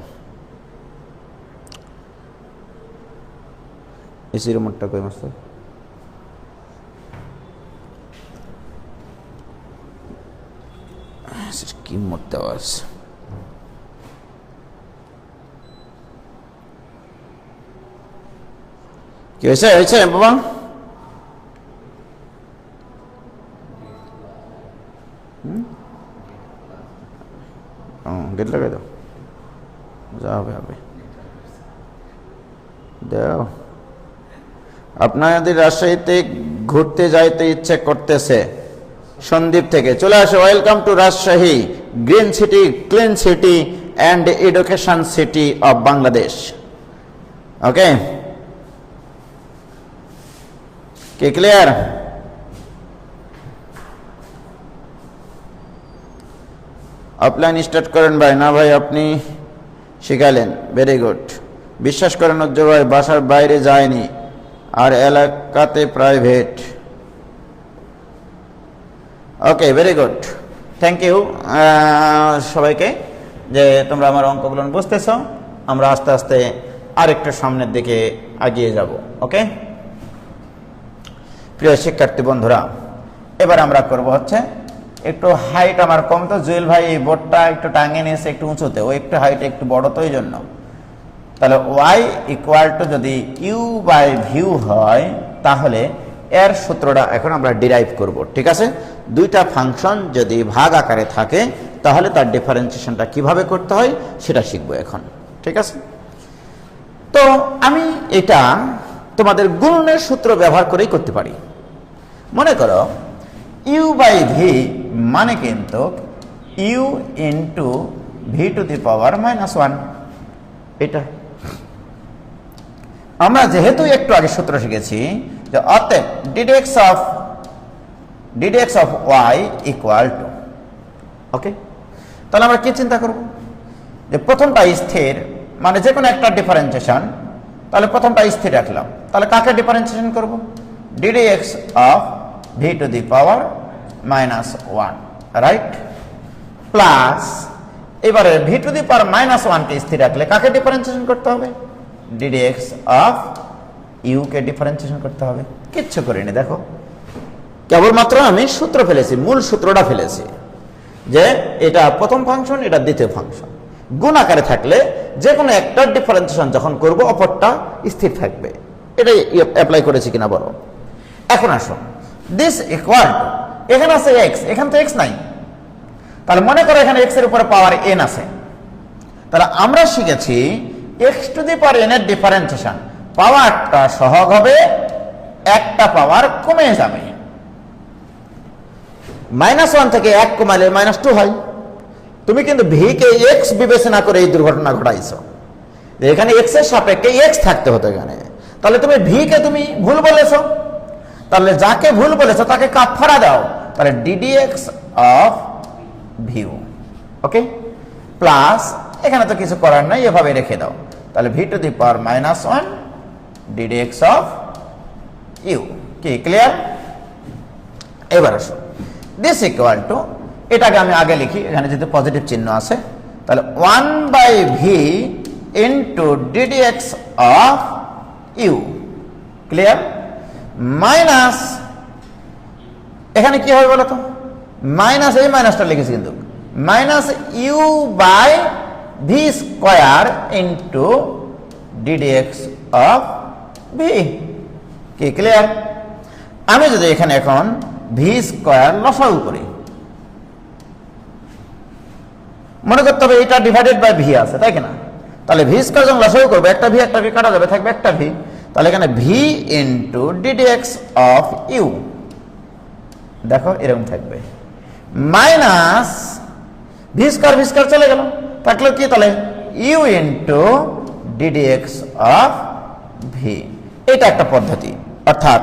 এসি রিমোটটা কই মাস্টার? কি মোট দেওয়া আছে? কি হয়েছে হয়েছে বাবা? গেট লাগাই দাও, যা হবে হবে। দাও, আপনাদের রাজশাহীতে ঘুরতে যাইতে ইচ্ছে করতেছে, সন্দীপ থেকে চলে আসে। Welcome to Rajshahi, green city, clean city and education city of Bangladesh. Okay, কি ক্লিয়ার? অফলাইন স্টার্ট করেন ভাই। না ভাই, আপনি শিখালেন, ভেরি গুড। বিশ্বাস করেন উজ্জ্বল ভাই, বাসার বাইরে যায়নি আর এলাকাতে private. Okay, very good, thank you সবাইকে যে তোমরা আমার অঙ্কগুলো বুঝতেছ। আমরা আস্তে আস্তে আরেকটু সামনের দিকে এগিয়ে যাব। ওকে প্রিয় শিক্ষার্থী বন্ধুরা, এবার আমরা করব হচ্ছে একটু হাইট আমার কম, তো জুয়েল ভাই এই বোর্ডটা একটু টাঙিয়ে নিয়েছে একটু উঁচুতে, ও একটু হাইট একটু বড়, তো এই জন্য। তাহলে ওয়াই ইকুয়াল টু যদি ইউ বাই ভিউ হয়, তাহলে এর সূত্রটা এখন আমরা ডিরাইভ করব, ঠিক আছে? দুইটা ফাংশন যদি ভাগ আকারে থাকে তাহলে তার ডিফারেন্সিয়েশনটা কিভাবে করতে হয় সেটা শিখব এখন, ঠিক আছে? তো আমি এটা তোমাদের গুণনের সূত্র ব্যবহার করেই করতে পারি। মনে করো ইউ বাই ভি মানে কিন্তু u into v to the power -1, এটা আমরা যেহেতু একটু আগে সূত্র শিখেছি যে অতএব d d of y equal to, okay? তাহলে আমরা কি চিন্তা করব যে প্রথমটা স্থির মানে যে কোনো একটা ডিফারেন্সিয়েশন, তাহলে প্রথমটা স্থির রাখলাম, তাহলে কাকে ডিফারেন্সিয়েশন করব? Ddx of v to the power -1, right? Plus এবারে ভি টু দি পাওয়ার -1 কে স্থির রাখলে কাকে ডিফারেন্সিয়েশন করতে হবে? ডিডিএক্স অফ ইউ কে ডিফারেন্সিয়েশন করতে হবে। কিচ্ছু করিনি, দেখো কেবলমাত্র আমি সূত্র ফেলেছি, মূল সূত্রটা ফেলেছি যে এটা প্রথম ফাংশন, এটা দ্বিতীয় ফাংশন। গুণ আকারে থাকলে যে কোনো একটা ডিফারেন্সিয়েশন যখন করব অপরটা স্থির থাকবে, এটাই অ্যাপ্লাই করেছি কিনা বলো। এখন আসো দিস ইকুয়াল টু, এখানে আছে এক্স, এখানে তো এক্স নাই, তাহলে মনে করো এখানে এক্স এর উপরে পাওয়ার এন আছে, তাহলে আমরা শিখেছি x two the power N এর ডিফারেন্সিয়েশন পাওয়ারটা সহগ হবে, একটা পাওয়ার কমে যাবে। -1 থেকে 1 কমালে -2 হয়। তুমি কিন্তু ভি কে এক্স বিবেচনা করে এই দুর্ঘটনা ঘটাইছো, এখানে এক্স এর সাপেক্ষে এক্স থাকতে হতো এখানে, তাহলে তুমি ভি কে তুমি ভুল বলেছো, তাহলে যাকে ভুল বলেছো তাকে কাফারা দাও, তাহলে ddx of v, okay? Plus এখানে তো কিছু করার নাই, এভাবে রেখে দাও, তাহলে v to the power -1 ddx of u. কি ক্লিয়ার? এবার আসো দিস ইকুয়াল টু, এটাকে আমি আগে লিখি, এখানে যদি পজিটিভ চিহ্ন আছে, তাহলে 1/v into ddx of u, clear? Minus এখানে কি হবে বলো তো, মাইনাস, এই মাইনাসটা লিখেছি কিন্তু, minus u by v square into ddx of v. কি ক্লিয়ার? আমি যদি এখানে এখন ভি স্কোয়ার লসাগু করি, মনে করতে হবে এটা ডিভাইডেড বাই ভি আছে, তাই কিনা? তাহলে ভি স্কোয়ার যখন লসাগু করবো একটা ভি কাটা যাবে, থাকবে একটা ভি, তাহলে এখানে v into ddx of u, দেখো এরকম থাকবে, মাইনাস ভি স্কোয়ার চলে গেল, থাকলো কি তাহলে u into ddx of v. এটা একটা পদ্ধতি, অর্থাৎ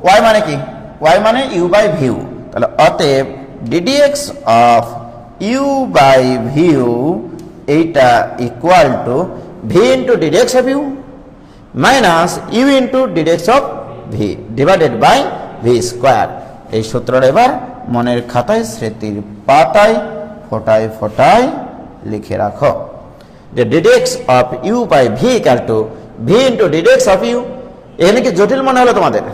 ওয়াই মানে কি, ওয়াই মানে ইউ বাই ভিউ, তাহলে অতএব ddx of u by v এইটা equal to v into ddx of u minus u into ddx of v divided by v square. এই সূত্রটা এবার মনের খাতায়, স্মৃতির পাতায় ফোটায় ফোটায় লিখে রাখো যে ddx of u by v equal to v into ddx of u. এখানে কি জটিল মনে হলো তোমাদের?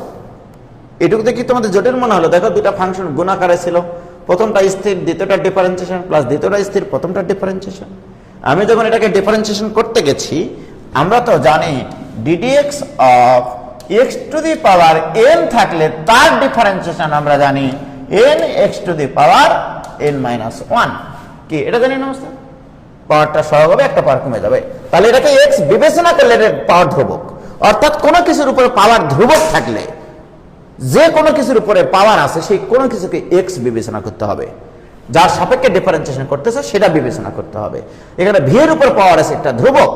এটুকুতে কি তোমাদের জটিল মনে হলো? দেখো দুটা ফাংশন গুণাকারে ছিল, প্রথমটা স্থির, দ্বিতীয়টা ডিফারেন্সিয়েশন, প্লাস দ্বিতীয়টা স্থির, প্রথমটা ডিফারেন্সিয়েশন। আমি যখন এটাকে ডিফারেন্সিয়েশন করতে গেছি, আমরা তো জানি ddx of x two the power N থাকলে তার ডিফারেন্সিয়েশন আমরা জানি N x two the power N -1। কি এটা জানি না? পাওয়ারটা সহগ হবে, একটা পাওয়ার কমে যাবে, তাহলে এটাকে এক্স বিবেচনা করলে পাওয়ার ধ্রুবক, অর্থাৎ কোনো কিছুর উপরে পাওয়ার ধ্রুবক থাকলে, যে কোনো কিছুর উপরে পাওয়ার আছে সেই কোনো কিছুকে এক্স বিবেচনা করতে হবে, যার সাপেক্ষে ডিফারেন্সিয়েশন করতেছে সেটা বিবেচনা করতে হবে। এখানে ভি এর উপর পাওয়ার আছে একটা ধ্রুবক,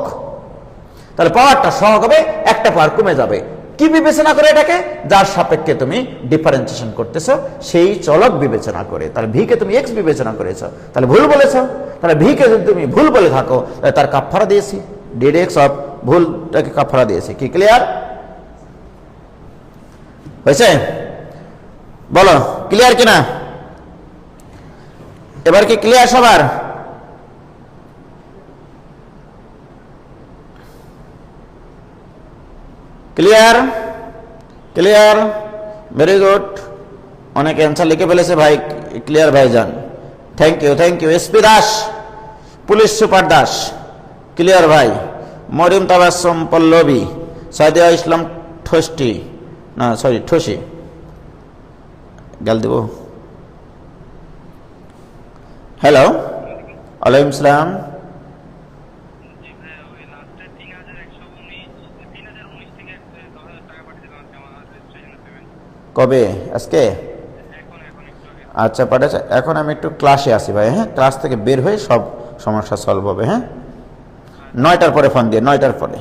তাহলে পাওয়ারটা সহগ হবে, একটা পাওয়ার কমে যাবে। কি বিবেচনা করে এটাকে? যার সাপেক্ষে তুমি ডিফারেন্সিয়েশন করতেছো সেই চলক বিবেচনা করে। তাহলে ভি কে তুমি এক্স বিবেচনা করেছো, তাহলে ভুল বলেছো, তাহলে ভি কে যদি তুমি ভুল বলে থাকো তার কাফারা দিয়েছি, ডিডিএক্স অফ ভুলটাকে কাফারা দিয়েছি। কি ক্লিয়ার হয়েছে? বলো ক্লিয়ার কিনা? এবার কি ক্লিয়ার সবার? ক্লিয়ার? Clear, very good. অনেক অ্যান্সার লিখে ফেলেছে ভাই, ক্লিয়ার ভাই যান, thank you, thank you. SP Das, police super Das, clear ভাই। মরিয়ম তাবাসসুম পল্লবী, সাদিয়া ইসলাম ঠোষ্টি, না সরি ঠোসি, গাল দেব। হ্যালো, ওয়ালাইকুম সালাম। কবে? আজকে? আচ্ছা পাঠাচ্ছে। এখন আমি একটু ক্লাসে আসি ভাই, হ্যাঁ ক্লাস থেকে বের হয়ে সব সমস্যা সলভ হবে। হ্যাঁ 9টার পরে ফোন দিয়ে, 9টার পরে।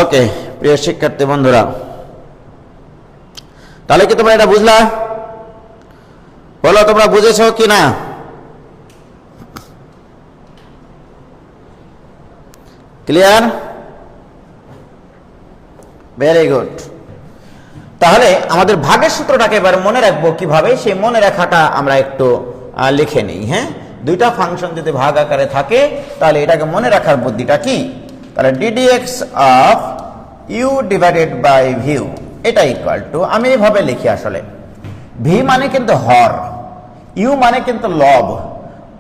ওকে প্রিয় শিক্ষার্থী বন্ধুরা, তাহলে কি তোমরা এটা বুঝলা? বলো তোমরা বুঝেছো কি না? ক্লিয়ার? Very good. তাহলে আমাদের ভাগের সূত্রটাকে এবার মনে রাখবো কিভাবে, সেই মনে রাখাটা আমরা একটু লিখে নিই। হ্যাঁ, দুইটা ফাংশন যদি ভাগ আকারে থাকে তাহলে এটাকে মনে রাখার বুদ্ধিটা কি? তাহলে ddx of u divided by v, এটা ইকুয়াল টু, আমি এইভাবে লিখি আসলে, ভি মানে কিন্তু হর, ইউ মানে কিন্তু লব,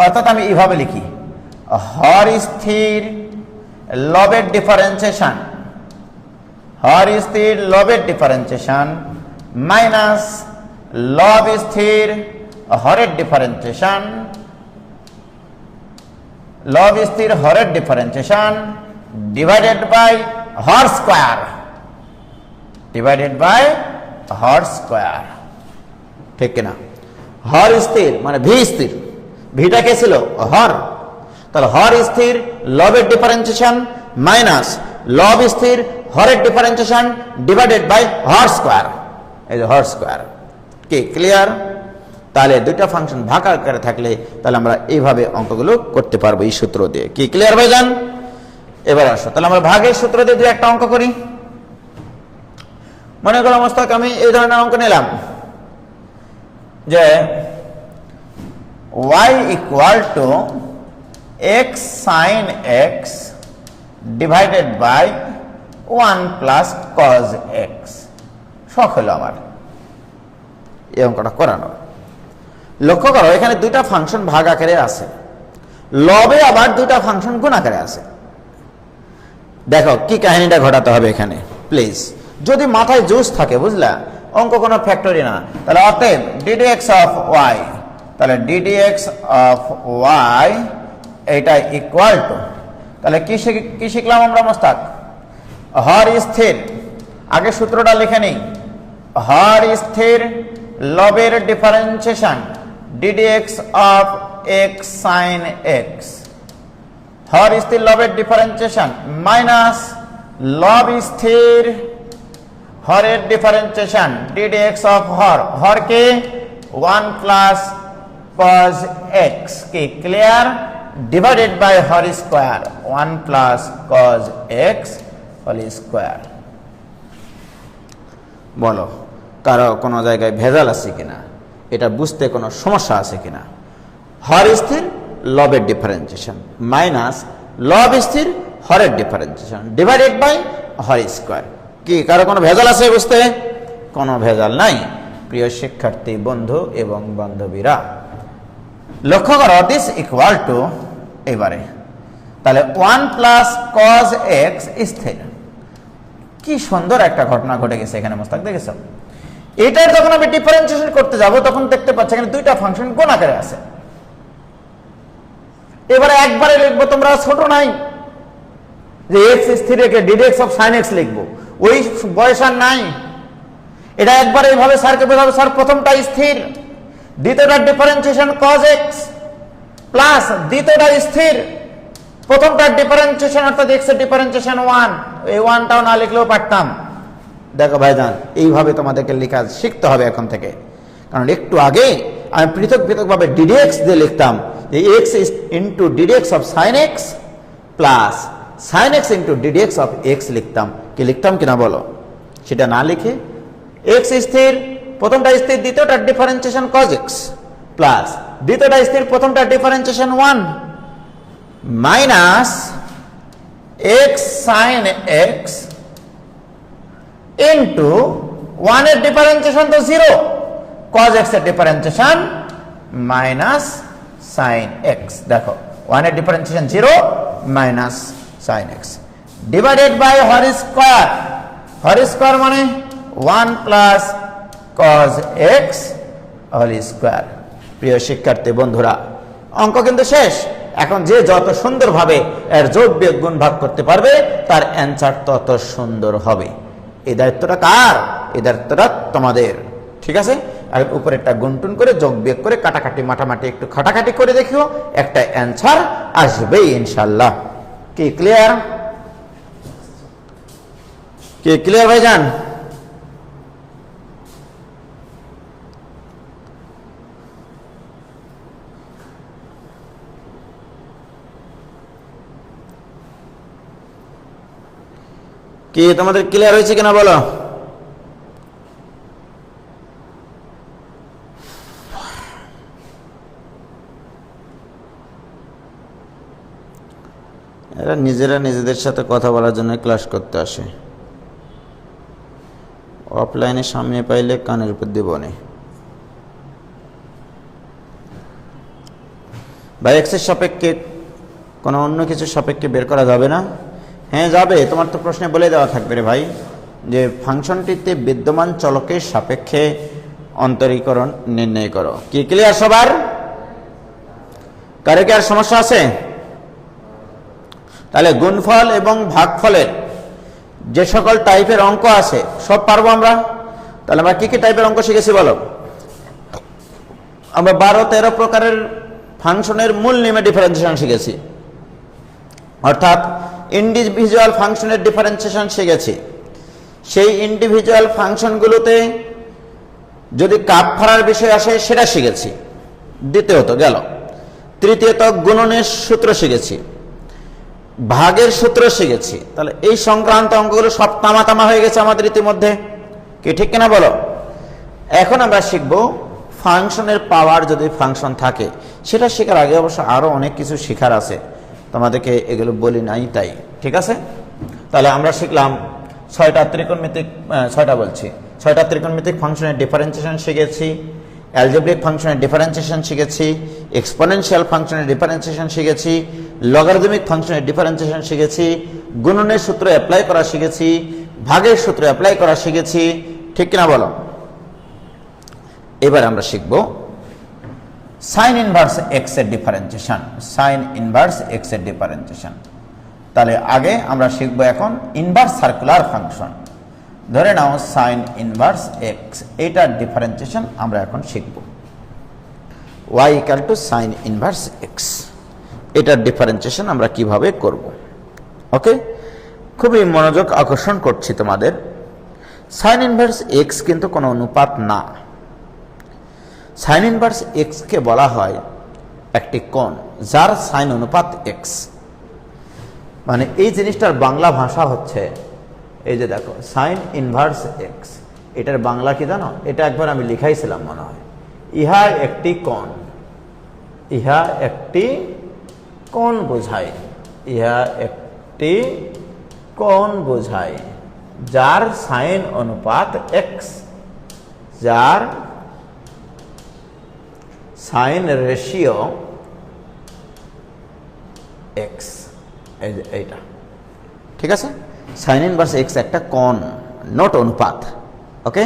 অর্থাৎ আমি এইভাবে লিখি, হর স্থির লবের ডিফারেন্সিয়েশন, হর স্থির লবের ডিফারেন্সিয়েশন মাইনাস লব স্থির হরের ডিফারেন্সিয়েশন, লব স্থির হরের ডিফারেন্সিয়েশন ডিভাইডেড বাই হর স্কয়ার, ডিভাইডেড বাই হর স্কয়ার। ঠিক কিনা? হর স্থির মানে ভি স্থির, ভিটা কে ছিল? হর। তাহলে হর স্থির লবের ডিফারেন্সিয়েশন মাইনাস লব স্থির হরের ডিফারেন্সিয়েশন ডিভাইডেড বাই হর স্কয়ার, এই যে হর স্কয়ার। কি ক্লিয়ার? তাহলে দুইটা ফাংশন ভাগ আকারে থাকলে তাহলে আমরা এইভাবে অঙ্কগুলো করতে পারবো এই সূত্র দিয়ে। কি ক্লিয়ার ভাইজান? এবার আসো তাহলে আমরা ভাগের সূত্র দিয়ে দুই একটা অঙ্ক করি। মনে করো মোস্তাক আমি এই ধরনের অঙ্ক নিলাম যে y equal to x sin x divided by 1 plus cos x। শখ হলো আমার এই অঙ্কটা করানো। লক্ষ্য করো এখানে দুইটা ফাংশন ভাগ আকারে আছে, লবে আবার দুইটা ফাংশন গুণ আকারে আছে। দেখো কি কাহিনীটা ঘটাতে হবে এখানে প্লিজ, যদি মাথায় জোশ থাকে, বুঝলা, অঙ্ক কোনো ফ্যাক্টরি না। তাহলে অতএব ddx অফ y, তাহলে ddx অফ y এটা ইকুয়াল টু, তাহলে কি শিখলাম আমরা মোস্তাক? হর স্থির, আগে সূত্রটা লিখে নেই, হর স্থির লবের differentiation ddx of x sin x, হর স্থির লবের ডিফারেন্সিয়েশন মাইনাস লব স্থির হরের ডিফারেন্সিয়েশন ddx অফ হর, হরকে 1 প্লাস cos x। কি ক্লিয়ার? ডিভাইডেড বাই হর square 1 plus cos x whole square. বলো কারো কোনো জায়গায় ভেজাল আছে কিনা, এটা বুঝতে কোনো সমস্যা আছে কিনা? হর স্থির লবের ডিফারেন্সিয়েশন মাইনাস লব স্থির হরের ডিফারেন্সিয়েশন ডিভাইডেড বাই হর স্কয়ার। কি কারো কোনো ভেজাল আছে বুঝতে? কোনো ভেজাল নাই প্রিয় শিক্ষার্থী বন্ধু এবং বান্ধবীরা। লক্ষ্য করো দিস ইকুয়াল টু, এবারে তাহলে 1 প্লাস cos x স্থির। কি সুন্দর একটা ঘটনা ঘটে গেছে এখানে মোস্তাক, দেখেছো? এটার যখন আমি ডিফারেন্সিয়েশন করতে যাব তখন দেখতে পাচ্ছি এখানে দুইটা ফাংশন কোন আকারে আছে। এবারে একবারে লিখবো, তোমরা ছোট নাই যে x স্থির রেখে ddx অফ sin x লিখবো, ওই বয়স আর নাই। এটা একবারে এইভাবে স্যারকে বোঝাবো, স্যার প্রথমটা স্থির, দ্বিতীয়টা ডিফারেন্সিয়েশন cos x প্লাস দ্বিতীয়টা স্থির, প্রথমটার ডিফারেন্সিয়েশন অর্থাৎ x এর ডিফারেন্সিয়েশন 1, এই 1টাও না লিখলেও পারতাম। দেখো ভাইজান এইভাবে তোমাদেরকে লেখা শিখতে হবে এখন থেকে, কারণ একটু আগে আমি পৃথক পৃথকভাবে ddx দিয়ে লিখতাম যে x into ddx of sin x plus sin x into ddx of x লিখতাম। কি লিখতাম কিনা বলো? সেটা না লিখে x স্থির, প্রথমটা স্থির, দ্বিতীয়টার ডিফারেন্সিয়েশন cos x প্লাস দ্বিতীয়টা স্থির, প্রথমটার differentiation 1 minus x sin x into 1 এর ডিফারেন্সিয়েশন তো 0, cos x এর ডিফারেন্সিয়েশন মাইনাস sin x। দেখো 1 এর differentiation 0 minus sin x divided by হর স্কয়ার, হোল স্কয়ার মানে 1 plus cos x whole square. প্রিয় শিক্ষার্থী বন্ধুরা, অঙ্ক কিন্তু শেষ। এখন যে যত সুন্দরভাবে এর যোগ বিয়োগ গুণ ভাগ করতে পারবে তার অ্যান্সার তত সুন্দর হবে। এই দায়িত্বটা কার? এই দায়িত্বটা তোমাদের। ঠিক আছে, আর উপরে একটা গুণটুন করে যোগ বিয়োগ করে কাটাকাটি মাটামাটি একটু খাটাখাটি করে দেখিও, একটা অ্যান্সার আসবেই ইনশাআল্লাহ। কি ক্লিয়ার? কি ক্লিয়ার ভাইজান? কি তোমাদের ক্লিয়ার হয়েছে কিনা বলো? এরা নিজেরা নিজেদের সাথে কথা বলার জন্য ক্লাস করতে আসে, অফলাইনে সামনে পাইলে কানের উপর দিব না। বা এক্সের সাপেক্ষে কোনো অন্য কিছু সাপেক্ষে বের করা যাবে না? হ্যাঁ যাবে, তোমার তো প্রশ্নে বলে দেওয়া থাকবে রে ভাই যে ফাংশনটিতে বিদ্যমান চলকের সাপেক্ষে অন্তরীকরণ নির্ণয় করো। কি ক্লিয়ার সবার? কারো কি আর সমস্যা আছে? তাহলে গুণফল এবং ভাগফলের যে সকল টাইপের অঙ্ক আছে সব পারবো আমরা। তাহলে আমরা কি কি টাইপের অঙ্ক শিখেছি বলো? আমরা 12-13 প্রকারের ফাংশনের মূল নিয়মে ডিফারেন্সিয়েশন শিখেছি, অর্থাৎ ইন্ডিভিজুয়াল ফাংশনের ডিফারেন্সিয়েশন শিখেছি। সেই ইন্ডিভিজুয়াল ফাংশনগুলোতে যদি কাটফাড়ার বিষয় আসে সেটা শিখেছি, দ্বিতীয়ত গেল। তৃতীয়ত গুণনের সূত্র শিখেছি, ভাগের সূত্র শিখেছি। তাহলে এই সংক্রান্ত অঙ্কগুলো সব তামা হয়ে গেছে আমাদের ইতিমধ্যে। কি ঠিক কিনা বলো? এখন আমরা শিখব ফাংশনের পাওয়ার যদি ফাংশন থাকে। সেটা শেখার আগে অবশ্য আরো অনেক কিছু শেখার আছে, তোমাদেরকে এগুলো বলি নাই তাই। ঠিক আছে, তাহলে আমরা শিখলাম 6টা ত্রিকোণমিতিক ফাংশনের ডিফারেন্সিয়েশন শিখেছি, অ্যালজেব্রিক ফাংশনের ডিফারেন্সিয়েশন শিখেছি, এক্সপোনেনশিয়াল ফাংশনের ডিফারেন্সিয়েশন শিখেছি, লগারিদমিক ফাংশনের ডিফারেন্সিয়েশন শিখেছি, গুণনের সূত্র অ্যাপ্লাই করা শিখেছি, ভাগের সূত্র অ্যাপ্লাই করা শিখেছি। ঠিক কিনা বলো? এবার আমরা শিখব সাইন ইনভার্স এক্স এর ডিফারেন্সিয়েশন। সাইন ইনভার্স এক্স এর ডিফারেন্সিয়েশন। তাহলে আগে আমরা শিখব এখন ইনভার্স সার্কুলার ফাংশন। ধরে নাও সাইন ইনভার্স এক্স, এইটার ডিফারেন্সিয়েশন আমরা এখন শিখব। y equal to sign inverse x, এটার ডিফারেন্সিয়েশন আমরা কিভাবে করব। ওকে, খুবই মনোযোগ আকর্ষণ করছি তোমাদের। সাইন ইনভার্স এক্স কিন্তু কোনো অনুপাত না। সাইন ইনভার্স এক্স কে বলা হয় একটি কোণ যার সাইন অনুপাত এক্স। মানে এই জিনিসটার বাংলা ভাষা হচ্ছে, এই যে দেখো সাইন ইনভার্স এক্স, এটার বাংলা কি জানো? এটা একবার আমি লিখাইছিলাম মনে হয়। ইহা একটি কোণ, ইহা একটি কোণ বোঝায়, ইহা একটি কোণ বোঝায় যার সাইন অনুপাত এক্স, যার সাইন রেশিও এক্স। এইটা ঠিক আছে। সাইন ইনভার্স এক্স একটা কোণ, নট অনুপাত। ওকে,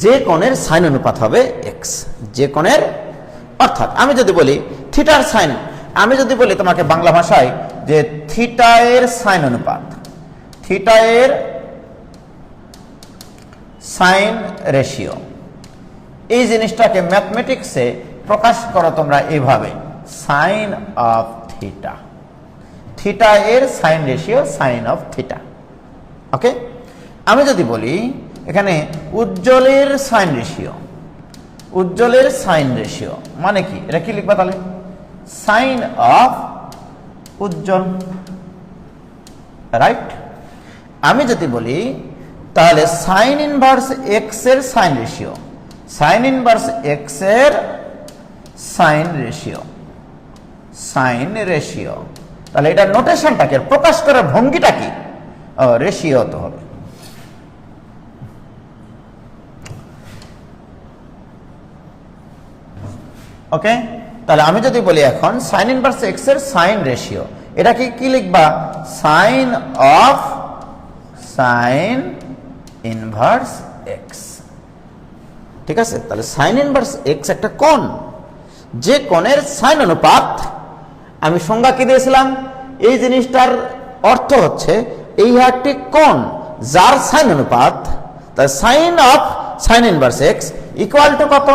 যে কোণের সাইন অনুপাত হবে এক্স, যে কোণের, অর্থাৎ আমি যদি বলি থিটার সাইন, আমি যদি বলি তোমাকে বাংলা ভাষায় যে থিটা এর সাইন অনুপাত, থিটা এর সাইন রেশিও, এই জিনিসটাকে ম্যাথমেটিক্সে প্রকাশ করো তোমরা এইভাবে, সাইন অফ থিটা, থিটা এর sine ratio sine of theta. Okay, আমি যদি বলি এখানে উজ্জ্বলের সাইন রেশিও, উজ্জ্বলের সাইন রেশিও মানে কি? এটা কি লিখবা তাহলে? Sine of Ujjwal, right? আমি যদি বলি তাহলে সাইন ইনভার্স এক্স এর sine ratio, sine inverse x এর সাইন রেশিও, সাইন রেশিও, তাহলে এটা নোটেশনটাকে প্রকাশ করার ভঙ্গিটা কি? রেশিও তো হবে। ওকে, তাহলে আমি যদি বলি এখন সাইন ইনভার্স এক্স এর সাইন রেশিও, এটা কি লিখবা? Sine of, sine inverse x. ঠিক আছে, তাহলে সাইন ইনভার্স এক্স একটা কোণ, যে কোণের সাইন অনুপাত, আমি সংজ্ঞা কি দিয়েছিলাম, এই জিনিসটার অর্থ হচ্ছে এই একটি কোণ যার সাইন অনুপাত, তাহলে sine of sine inverse x equal to কত,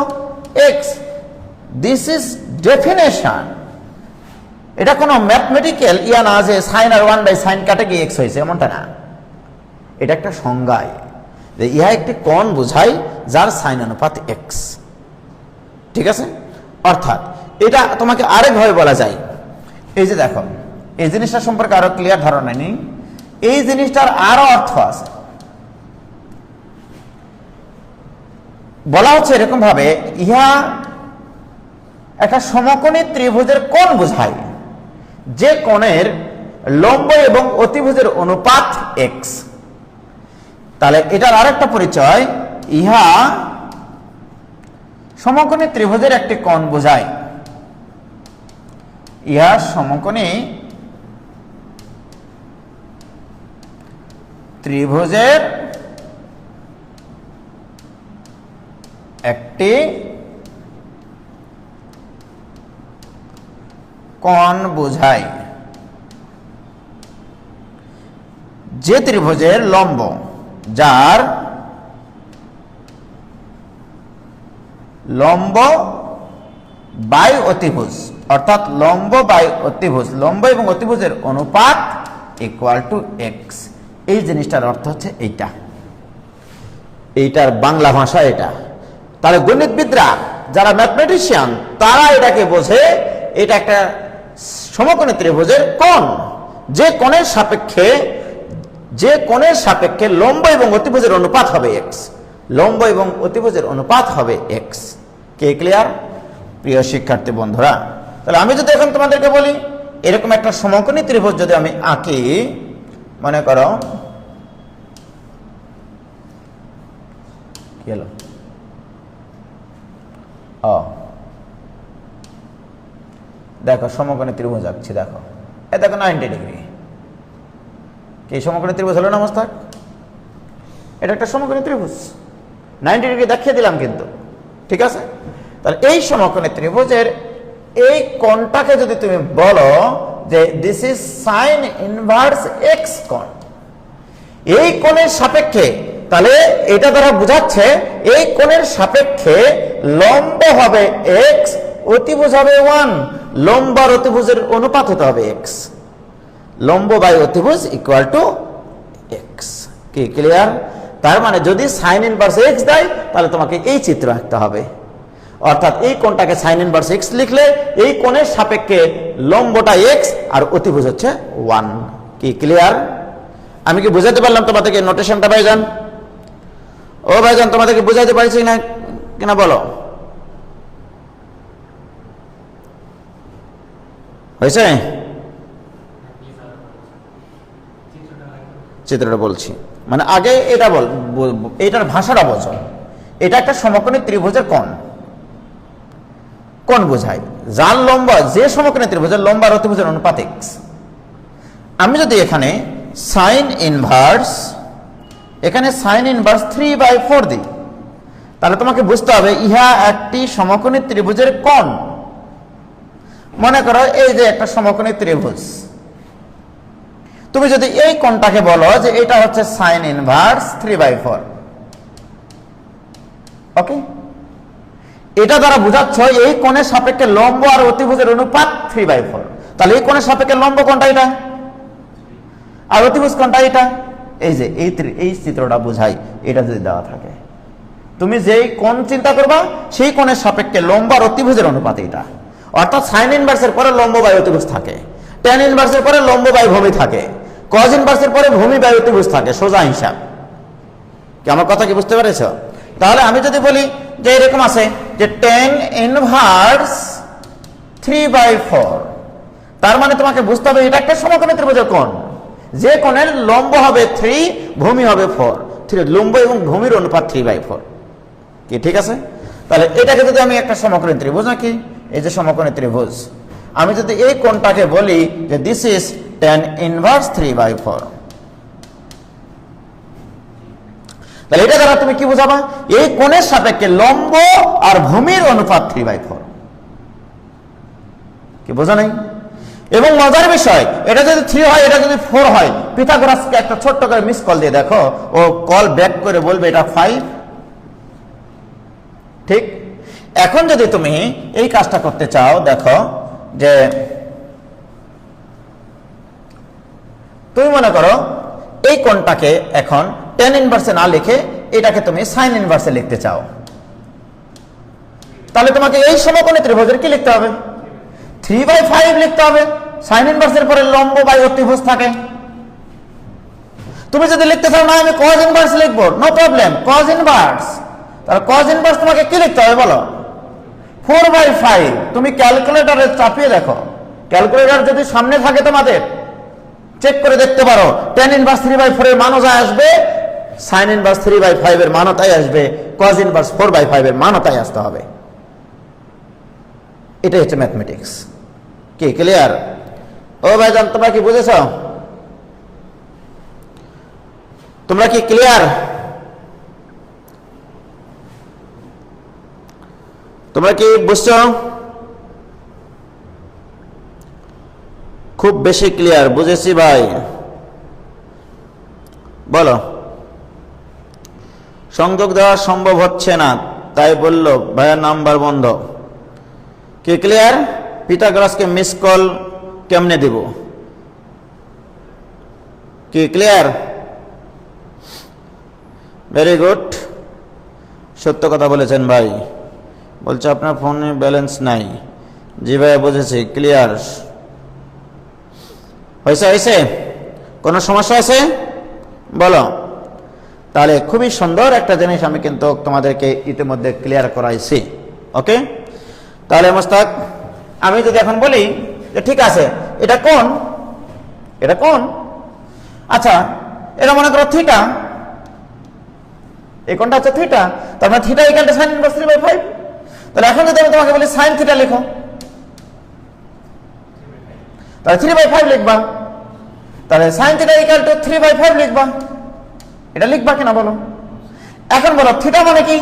এক্স। This is definition. এটা কোনো ম্যাথমেটিক্যাল ইয়া না যে সাইন আর 1/sin কাটে গিয়ে এক্স হয়েছে, এমনটা না। এটা একটা সংজ্ঞায় যে ইহা একটি কোণ বোঝায় যার সাইন অনুপাত এক্স। ঠিক আছে, অর্থাৎ এটা তোমাকে আরেকভাবে বলা যায়, এই যে দেখো, এই জিনিসটা সম্পর্কে আরো ক্লিয়ার ধারণা নেই, এই জিনিসটার আরো অর্থ আছে। বলা হচ্ছে এরকম ভাবে, ইহা একটা সমকোণী ত্রিভুজের কোণ বোঝায় যে কোণের লম্ব এবং অতিভুজের অনুপাত এক্স। তাহলে এটার আরেকটা পরিচয়, ইহা সমকোণী ত্রিভুজের একটি কোণ বোঝায়। ইহা সমকোণী ত্রিভুজের একটি কোণ বোঝায়, যে ত্রিভুজের লম্ব, যার লম্ব বাই অতিভুজ, অর্থাৎ লম্ব বাই অতিভুজ, লম্ব এবং অতিভুজের অনুপাত ইকুয়াল টু এক্স। এই জিনিসটার অর্থ হচ্ছে এইটা, এইটার বাংলা ভাষা এটা। তাহলে গণিতবিদরা যারা ম্যাথমেটিশিয়ান তারা এটাকে বোঝে এটা একটা সমকোণী ত্রিভুজের কোণ, যে কোণের সাপেক্ষে লম্ব এবং অতিভুজের অনুপাত হবে এক্স, লম্ব এবং অতিভুজের অনুপাত হবে এক্স। কে ক্লিয়ার প্রিয় শিক্ষার্থী বন্ধুরা? তাহলে আমি যদি এখন তোমাদেরকে বলি এরকম একটা সমকোণী ত্রিভুজ যদি আমি আঁকি, মনে করো কি হলো, দেখো সমকোণী ত্রিভুজ আঁকছি, দেখো এ দেখো 90 ডিগ্রি, কি সমকোণী ত্রিভুজ হলো না মোস্তাক? এটা একটা সমকোণী ত্রিভুজ, 90 ডিগ্রি দেখিয়ে দিলাম কিন্তু। ঠিক আছে, তাহলে এই সমকোণী ত্রিভুজের এই কোণটাকে যদি তুমি বলো যে this is sign inverse x কোণ, এই কোণের সাপেক্ষে, তাহলে এটা দ্বারা বোঝাচ্ছে এই কোণের সাপেক্ষে লম্ব হবে এক্স, অতিভুজ হবে 1, লম্ব আর অতিভুজের অনুপাত হতে হবে এক্স, লম্ব বাই অতিভুজ ইকুয়াল টু এক্স। কি ক্লিয়ার? তার মানে যদি সাইন ইনভার্স এক্স দেয় তাহলে তোমাকে এই চিত্র আঁকতে হবে, অর্থাৎ এই কোণটাকে সাইন ইনভার্স এক্স লিখলে এই কোণের সাপেক্ষে লম্বটা এক্স আর অতিভুজ হচ্ছে 1। কি ক্লিয়ার? আমি কি বুঝাতে পারলাম তোমাদেরকে নোটেশনটা ভাইজান? ও ভাইজান তোমাদেরকে বুঝাতে পারছি না কিনা বলো? হয়েছে? চিত্রটা বলছি, মানে আগে এটা এটার ভাষাটা বোঝো। এটা একটা সমকোণী ত্রিভুজের কোণ বোঝায় যার লম্ব, যে সমকোণী ত্রিভুজের লম্ব আর অতিভুজের অনুপাত এক্স। আমি যদি এখানে সাইন ইনভার্স 3/4 দিই, তাহলে তোমাকে বুঝতে হবে ইহা একটি সমকোণী ত্রিভুজের কোণ। মনে করো এই যে একটা সমকোণী ত্রিভুজ, তুমি যদি এই কোণটাকে বলো যে এটা হচ্ছে সাইন ইনভার্স 3/4, ওকে, এটা দ্বারা বোঝাচ্ছ এই কোণের সাপেক্ষে লম্ব আর অতিভুজের অনুপাত 3/4। তাহলে এই কোণের সাপেক্ষে লম্ব কোণটা এটা আর অতিভুজ কোণটা এটা। এই যে এই চিত্রটা বোঝাই, এটা যদি দেওয়া থাকে, তুমি যেই কোণ চিন্তা করবা সেই কোণের সাপেক্ষে লম্ব আর অতিভুজের অনুপাত এটা, অর্থাৎ সাইন ইনভার্সের পরে লম্ব বাই অতিভুজ থাকে, ট্যান ইনভার্সের পরে লম্ব বাই ভূমি থাকে, কজ ইনভার্সের পরে ভূমি বাই অতিভুজ থাকে, সোজা হিসাব। কি আমার কথা কি বুঝতে পেরেছো? তাহলে আমি যদি বলি যে এরকম আছে যে ট্যান ইনভার্স 3/4, তার মানে তোমাকে বুঝতে হবে এটা একটা সমকোণী ত্রিভুজের কোণ, যে কোণের লম্ব হবে 3, ভূমি হবে 4, লম্ব এবং ভূমির অনুপাত 3/4। কি ঠিক আছে? তাহলে এটাকে যদি আমি একটা সমকোণী ত্রিভুজ নাকি, এই যে সমকোণী ত্রিভুজ, আমি যদি এই কোণটাকে বলি যে দিস ইজ ট্যান ইনভার্স 3/4, তাহলে এটা দ্বারা তুমি কি বোঝাবা? এই কোণের সাপেক্ষে লম্ব আর ভূমির অনুপাত 3/4। কি বোঝা নাই? এবং মজার বিষয়, এটা যদি 3 হয়, এটা যদি 4 হয়, পিথাগোরাসকে একটা ছোট্ট করে মিস কল দিয়ে দেখো, ও কল ব্যাক করে বলবে এটা 5। ঠিক। এখন যদি তুমি এই কাজটা করতে চাও, দেখো যে তুমি মনে করো এই কোণটাকে এখন tan ইনভার্সে না লিখে এটাকে তুমি sin ইনভার্সে লিখতে চাও, তাহলে তোমাকে এই সমকোণী ত্রিভুজের কি লিখতে হবে? 3/5 লিখতে হবে। sin ইনভার্সের পরে লম্ব বাই অতিভুজ থাকে। তুমি যদি লিখতে চাও না আমি cos ইনভার্স লিখবো, নো প্রবলেম, cos ইনভার্স। তাহলে cos ইনভার্স তোমাকে কি লিখতে হবে বলো? 4/5। তুমি ক্যালকুলেটরে চাপিয়ে দেখো, ক্যালকুলেটর যদি সামনে থাকে তোমাদের চেক করে দেখতে পারো, tan ইনভার্স 3/4 এর মানও যা আসবে, sin ইনভার্স 3/5 এর মানও তাই আসবে, cos ইনভার্স 4/5 এর মানও তাই আসতে হবে। এটাই হচ্ছে ম্যাথমেটিক্স। কি ক্লিয়ার? ও ভাইজান, তোমরা কি বুঝেছ? তোমরা কি ক্লিয়ার? তোমরা কি বুঝছো? খুব বেশি ক্লিয়ার? বুঝেছি ভাই, বলো। সংযোগ দেওয়া সম্ভব হচ্ছে না, তাই বলল ভাইয়া নাম্বার বন্ধ। কি ক্লিয়ার? পিথাগোরাসকে মিস কল কেমনে দিব? কি ক্লিয়ার? ভেরি গুড, সত্য কথা বলেছেন ভাই। বলছে আপনার ফোনে ব্যালেন্স নাই। জি ভাই বুঝেছি, ক্লিয়ার হয়েছে? হয়েছে? কোনো সমস্যা আছে বলো। তাহলে খুবই সুন্দর একটা জিনিস আমি কিন্তু তোমাদেরকে ইতিমধ্যে ক্লিয়ার করাইছি। ওকে, তাহলে মোস্তাক আমি যদি এখন বলি যে ঠিক আছে এটা কোন, এটা কোন, আচ্ছা এটা মনে করো থিটা, এই কোণটা হচ্ছে থিটা, তার মানে theta equal to sin inverse 3/5। তাহলে এখন যদি আমি তোমাকে বলি sin থিটা লেখো, তাহলে 3/5 লিখবা। তাহলে sin থিটা ইকুয়াল টু 3/5 লিখবা। এটা লিখবা কিনা বলো? এখন বলো থিটা মানে কি?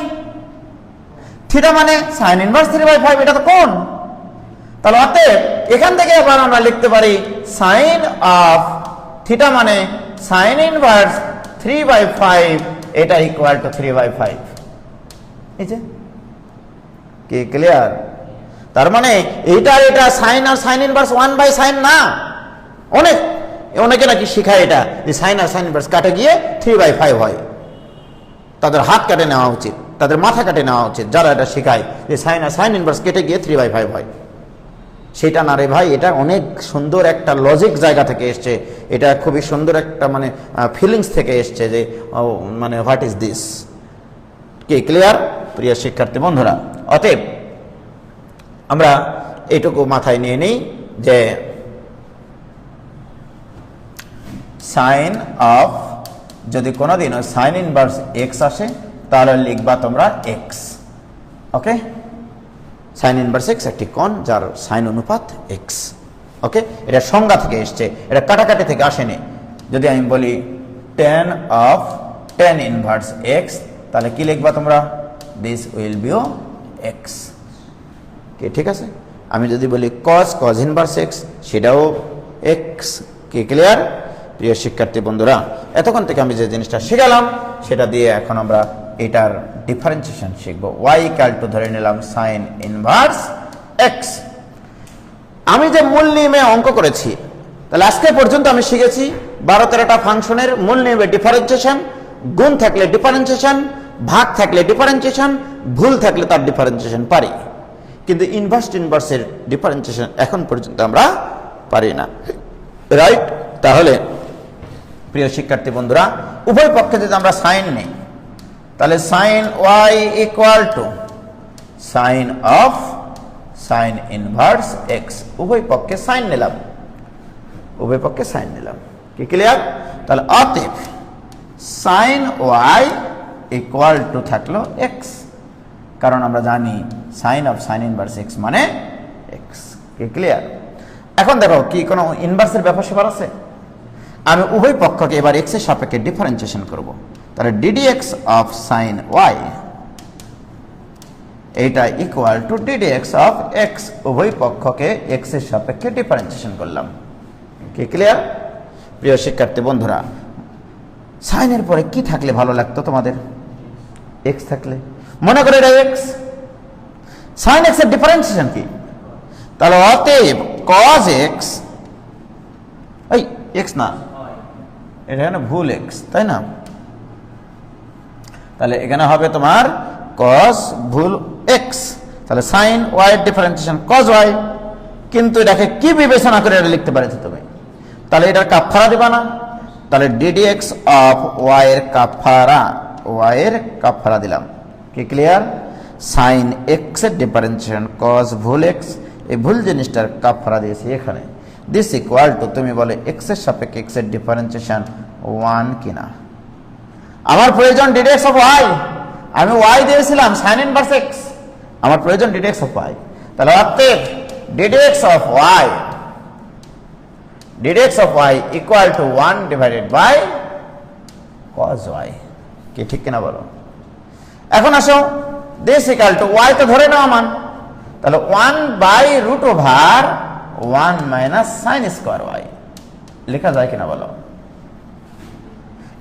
থিটা মানে sin ইনভার্স 3/5, এটা তো কোণ। তাহলে অতএব এখান থেকে আবার আমরা লিখতে পারি sin অফ থিটা মানে sin ইনভার্স 3/5, এটা ইকুয়াল টু 3/5। এই যে কি ক্লিয়ার? তার মানে এইটা এটা সাইন আর সাইন ইনভার্স 1/sin না। অনেকে নাকি শিখায় এটা যে সাইন আর সাইন ইনভার্স কাটে গিয়ে 3/5 হয়। তাদের হাত কাটে নেওয়া উচিত, তাদের মাথা কাটে নেওয়া উচিত যারা এটা শেখায় যে সাইন আর সাইন ইনভার্স কেটে গিয়ে 3/5 হয়। সেটা না রে ভাই, এটা অনেক সুন্দর একটা লজিক জায়গা থেকে এসছে। এটা খুবই সুন্দর একটা মানে ফিলিংস থেকে এসছে যে মানে হোয়াট ইজ দিস। কি ক্লিয়ার প্রিয় শিক্ষার্থী বন্ধুরা? অতএব আমরা এইটুকু মাথায় নিয়ে নিই যে সাইন অফ যদি কোনোদিনও সাইন ইনভার্স এক্স আসে তাহলে লিখবা তোমরা এক্স। ওকে, সাইন ইনভার্স এক্স একটি কোণ যার সাইন অনুপাত এক্স। ওকে, এটা সংজ্ঞা থেকে এসছে, এটা কাটাকাটি থেকে আসেনি। যদি আমি বলি tan of tan inverse x, তাহলে কি লিখবা তোমরা? This will be x. কি ঠিক আছে? আমি যদি বলি cos ইনভার্স এক্স, সেটাও এক্স। কি ক্লিয়ার প্রিয় শিক্ষার্থী বন্ধুরা? এতক্ষণ থেকে আমি যে জিনিসটা শিখালাম সেটা দিয়ে এখন আমরা এটার ডিফারেন্সিয়েশন শিখবো। y ইকুয়াল টু ধরে নিলাম sin ইনভার্স এক্স। আমি যে মূল নিয়মে অঙ্ক করেছি, তাহলে আজকে পর্যন্ত আমি শিখেছি 12-13টা ফাংশনের মূল নিয়মে ডিফারেন্সিয়েশন, গুণ থাকলে ডিফারেন্সিয়েশন, ভাগ থাকলে ডিফারেন্সিয়েশন, ভুল থাকলে তার ডিফারেন্সিয়েশন পারি, কিন্তু ইনভার্সের ডিফারেন্সিয়েশন এখন পর্যন্ত আমরা পারি না। রাইট? তাহলে প্রিয় শিক্ষার্থী বন্ধুরা, উভয় পক্ষে যদি আমরা সাইন নেই, তাহলে sine y equal to sine of sine inverse x. উভয় পক্ষে সাইন নিলাম, উভয় পক্ষে সাইন নিলাম। কি ক্লিয়ার? তাহলে অতএব সাইন ওয়াই ইকুয়াল টু থাকলো এক্স, কারণ আমরা জানি sine of sine inverse x মানে এক্স। কি ক্লিয়ার? এখন দেখো কি কোনো ইনভার্সের ব্যাপার স্যাপার আছে? আমি উভয় পক্ষকে এবার এক্স এর সাপেক্ষে ডিফারেন্সিয়েশন করব। তাহলে ddx অফ সাইন ওয়াই এটা equal two ddx of x, উভয় পক্ষকে x এর সাপেক্ষে ডিফারেন্সিয়েশন করলাম। কি ক্লিয়ার? প্রিয় শিক্ষার্থী বন্ধুরা, সাইনের পরে কি থাকলে ভালো লাগতো তোমাদের? x থাকলে। মনে করে এটা x, সাইন x এর ডিফারেন্সিয়েশন কি? তাহলে অতএব cos x, এই x না, এটা এখানে ভুল x, তাই না? তাহলে এখানে হবে তোমার cos ভুল x, তাহলে sin y এর ডিফারেন্সিয়েশন cos y। কিন্তু এটাকে কি বিবেচনা করে এটা লিখতে পারছো তুমি? তাহলে এটার কাফারা দিবা না? তাহলে ddx অফ y এর কাফারা দিলাম। কি ক্লিয়ার? sin x এর ডিফারেন্সিয়েশন cos ভুল x, এই ভুল জিনিসটার কাফারা দিয়েছি এখানে। দিস ইকুয়াল টু, তুমি বলে x এর সাপেক্ষে x এর ডিফারেন্সিয়েশন 1 কিনা। আমার প্রয়োজন ddx অফ y, আমি y দিয়েছিলাম sin ইনভার্স x, আমার প্রয়োজন ddx অফ y। তাহলে অতএব ddx of y equal to 1 divided by cos y। কি ঠিক কিনা বলো? এখন আসো, দিস ইকুয়াল টু y তো ধরে নাও মান, তাহলে 1 by root over 1 minus sine square y লেখা যায় কিনা বলো?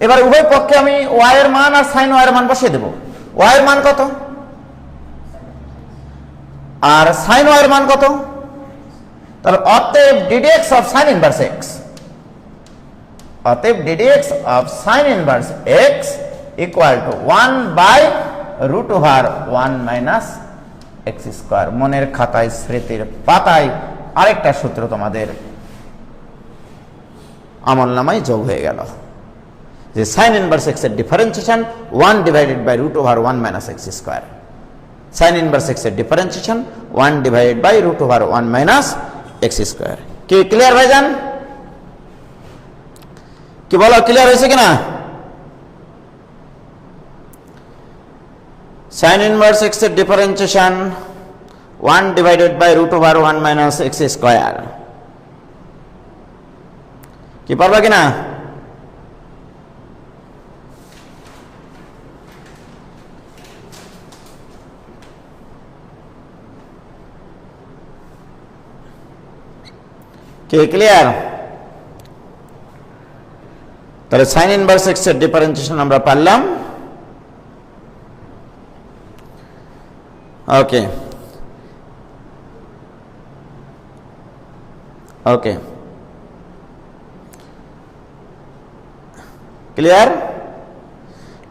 এবার উভয় পক্ষে আমি y এর মান আর সাইন y এর মান বসিয়ে দেব। y এর মান কত আর সাইন y এর মান কত? তাহলে অতএব ddx of sine inverse x, অতএব ddx of sine inverse x equal to 1 by root over 1 minus x square. মনের খাতায়, স্মৃতির পাতায় আরেকটা সূত্র তোমাদের আমল নামায় যোগ হয়ে গেল, যে সাইন ইনভার্স এক্স এর differentiation 1 divided by root over 1 minus x square. Sine inverse x এর differentiation 1 divided by root over 1 minus x square. কি ক্লিয়ার ভাইজান? কি বলো, ক্লিয়ার হয়েছে কিনা? সাইন ইনভার্স এক্স এর differentiation 1 divided by root over 1 minus x square. কি পারবা কিনা? কি ক্লিয়ার? তাহলে সাইন ইনভার্স এক্স এর ডিফারেন্সিয়েশন আমরা পারলাম। Okay okay, clear?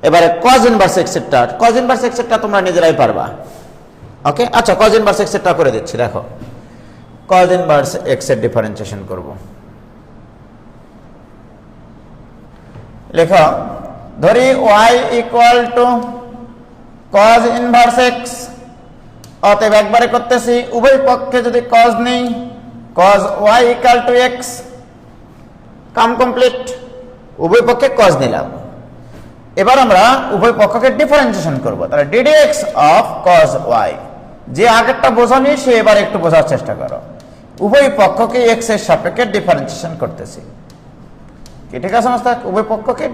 এবারে cos inverse x এরটা, cos inverse x এরটা তোমরা নিজেরাই পারবা। ওকে, আচ্ছা cos ইনভার্স x এরটা করে দিচ্ছি। দেখো, cos ইনভার্স x এর ডিফারেন্সিয়েশন করব। লেখো, ধরি y equal two cos inverse x, অতএব একবারে করতেছি, উভয় পক্ষে যদি cos নেই, cos y equal to x, কাম কমপ্লিট। উভয় পক্ষে cos নিলাম, এবার আমরা উভয় পক্ষকে ডিফারেন্সিয়েশন করব। তাহলে ddx অফ cos y, যে আগেরটা বোঝানি সে এবার একটু বোঝার চেষ্টা করো। উভয় পক্ষকে x এর সাপেক্ষে ডিফারেন্সিয়েশন করতেছি। কি ঠিক আছে মাস্টার? উভয় পক্ষকে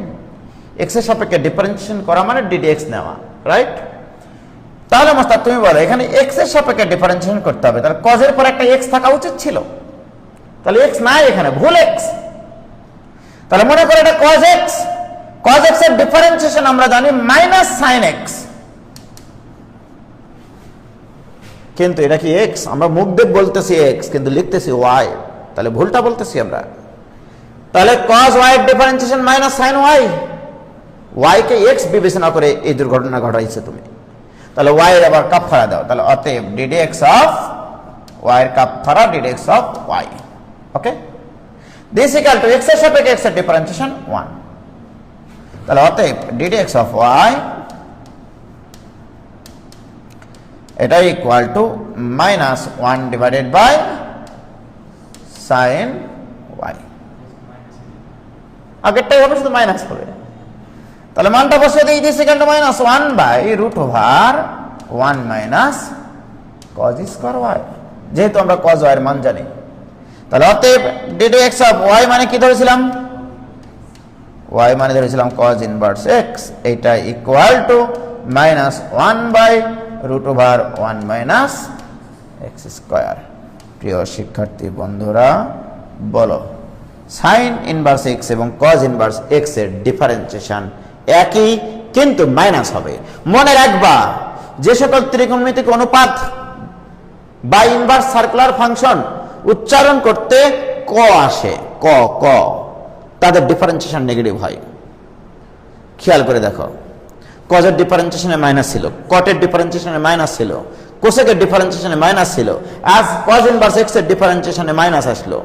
x এর সাপেক্ষে ডিফারেন্সিয়েশন করা মানে ddx নেওয়া, রাইট? তাহলে মাস্টার তুমি বলো, এখানে x এর সাপেক্ষে ডিফারেন্সিয়েশন করতে হবে, তাহলে cos এর পর একটা x থাকা উচিত ছিল, তাহলে x নাই, এখানে ভুল x। তাহলে মনে করো এটা cos x, cos x এর ডিফারেন্সিয়েশন আমরা জানি মাইনাস sin x, কিন্তু এটা কি x? আমরা মুখ দিয়ে বলতেছি x কিন্তু লিখতেছি y, তাহলে ভুলটা বলতেছি আমরা। তাহলে cos y এর differentiation minus sin y, y কে x বিবেচনা করে এই দুর্ঘটনা ঘটাইছে তুমি। তাহলে y এর আবার কাফারা দাও, তাহলে অতএব ddx অফ y এর কাফারা ddx of y। Okay, this equal to x এর সাপেক্ষে x এর ডিফারেন্সিয়েশন 1, তাহলে অতএব ddx অফ y এটা equal to minus 1 divided by sin y। আগেরটাই হবে, শুধু মাইনাস হবে। তাহলে মানটা বসিয়ে দিই, দিস equal to minus 1 by root over 1 minus cos square y, যেহেতু আমরা cos y এর মান জানি। তাহলে অতএব ddx অফ y মানে কি ধরেছিলাম? y মানে ধরেছিলাম cos ইনভার্স x, এটা equal two -1/√1 minus x square. প্রিয় শিক্ষার্থী বন্ধুরা বলো, সাইন ইনভার্স x এবং cos ইনভার্স x এর ডিফারেন্সিয়েশন একই কিন্তু মাইনাস হবে। মনে রাখবা, যে সকল ত্রিকোণমিতিক অনুপাত বা ইনভার্স সার্কুলার ফাংশন উচ্চারণ করতে ক আসে, ক ক, তাদের ডিফারেন্সিয়েশন নেগেটিভ হয়। খেয়াল করে দেখো, কজের ডিফারেন্সিয়েশনে মাইনাস ছিল, কটের ডিফারেন্সিয়েশনে মাইনাস ছিল, কোসেকের ডিফারেন্সিয়েশনে মাইনাস ছিল, আজ cos ইনভার্স x এর ডিফারেন্সিয়েশনে মাইনাস আসলো।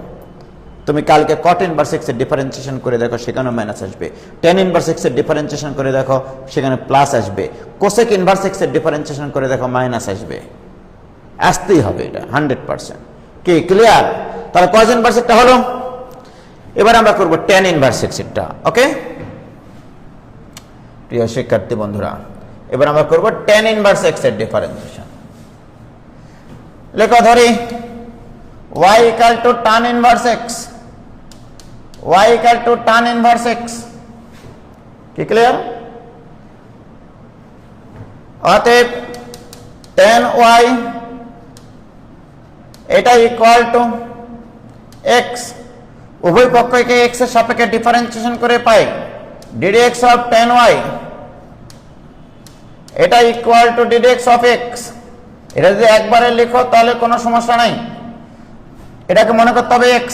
তুমি কালকে cot ইনভার্স x এর ডিফারেন্সিয়েশন করে দেখো, সেখানেও মাইনাস আসবে। tan ইনভার্স x এর ডিফারেন্সিয়েশন করে দেখো, সেখানে প্লাস আসবে। কোসেক ইনভার্স x এর ডিফারেন্সিয়েশন করে দেখো, মাইনাস আসবে। আসতেই হবে, এটা 100%। কি ক্লিয়ার? তাহলে cos ইনভার্স একটা হলো। এবার আমরা করব tan ইনভার্স x এরটা। ওকে প্রিয় শিক্ষার্থী বন্ধুরা, এবার আমরা করব tan ইনভার্স x এর ডিফারেন্সিয়েশন। লেখো ধরি y equal to tan inverse x, y equal to tan inverse x। কি ক্লিয়ার? অতএব tan y এটা ইকুয়াল টু x, উভয় পক্ষকে x এর সাপেক্ষে ডিফারেন্সিয়েশন করে পাই ddx of tan y, এটা equal two ddx of x। এটা যদি একবারে লিখো তাহলে কোনো সমস্যা নাই, এটাকে মনে করতে হবে x।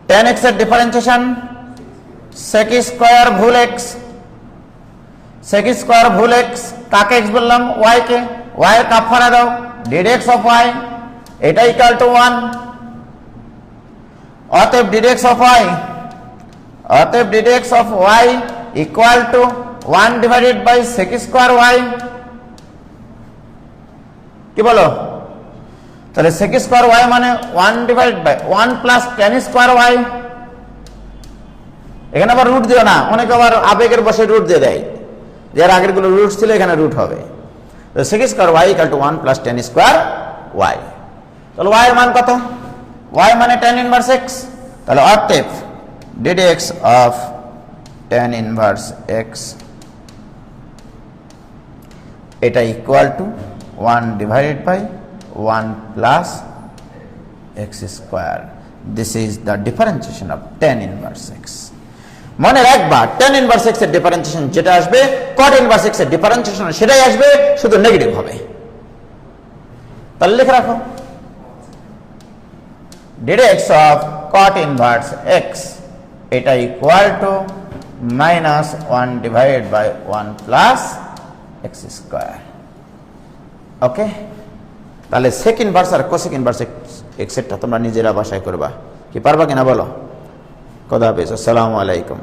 tan x এর ডিফারেন্সিয়েশন sec স্কয়ার ভুল x, sec স্কয়ার ভুল x, কাকে x বললাম? y কে। y এর কাফারা দাও, ddx of y, এটা ইকুয়াল টু 1। অতএব ddx of y, অতএব ddx of y equal to 1 divided by sec square y। কি বলো? তাহলে sec স্কয়ার y মানে 1 divided by 1 plus tan square y। এখানে আবার রুট দিও না, অনেকে আবার আবেগের বসে রুট দিয়ে দেয়, যার আগের গুলো রুট ছিল এখানে রুট হবে। তো sec square y equal to 1 plus tan square y। তাহলে y এর মান কত? y মানে tan ইনভার্স x। তাহলে অতএব ddx of tan inverse x এটা equal to 1 divided by 1 plus x square. This is the differentiation of tan inverse x. মনে রাখবা, tan inverse x এর ডিফারেন্সিয়েশন যেটা আসবে, cot inverse x এর ডিফারেন্সিয়েশন সেটাই আসবে, শুধু নেগেটিভ হবে। তাহলে লিখে রাখো ddx of cot inverse x এটা equal to -1 divided by 1 plus x square. Okay, তাহলে sec ইনভার্স আর cosec ইনভার্স x এরটা তোমরা নিজেরা বাসায় করবা। কি পারবা কিনা বলো? খোদা হাফেজ, আসসালামু আলাইকুম।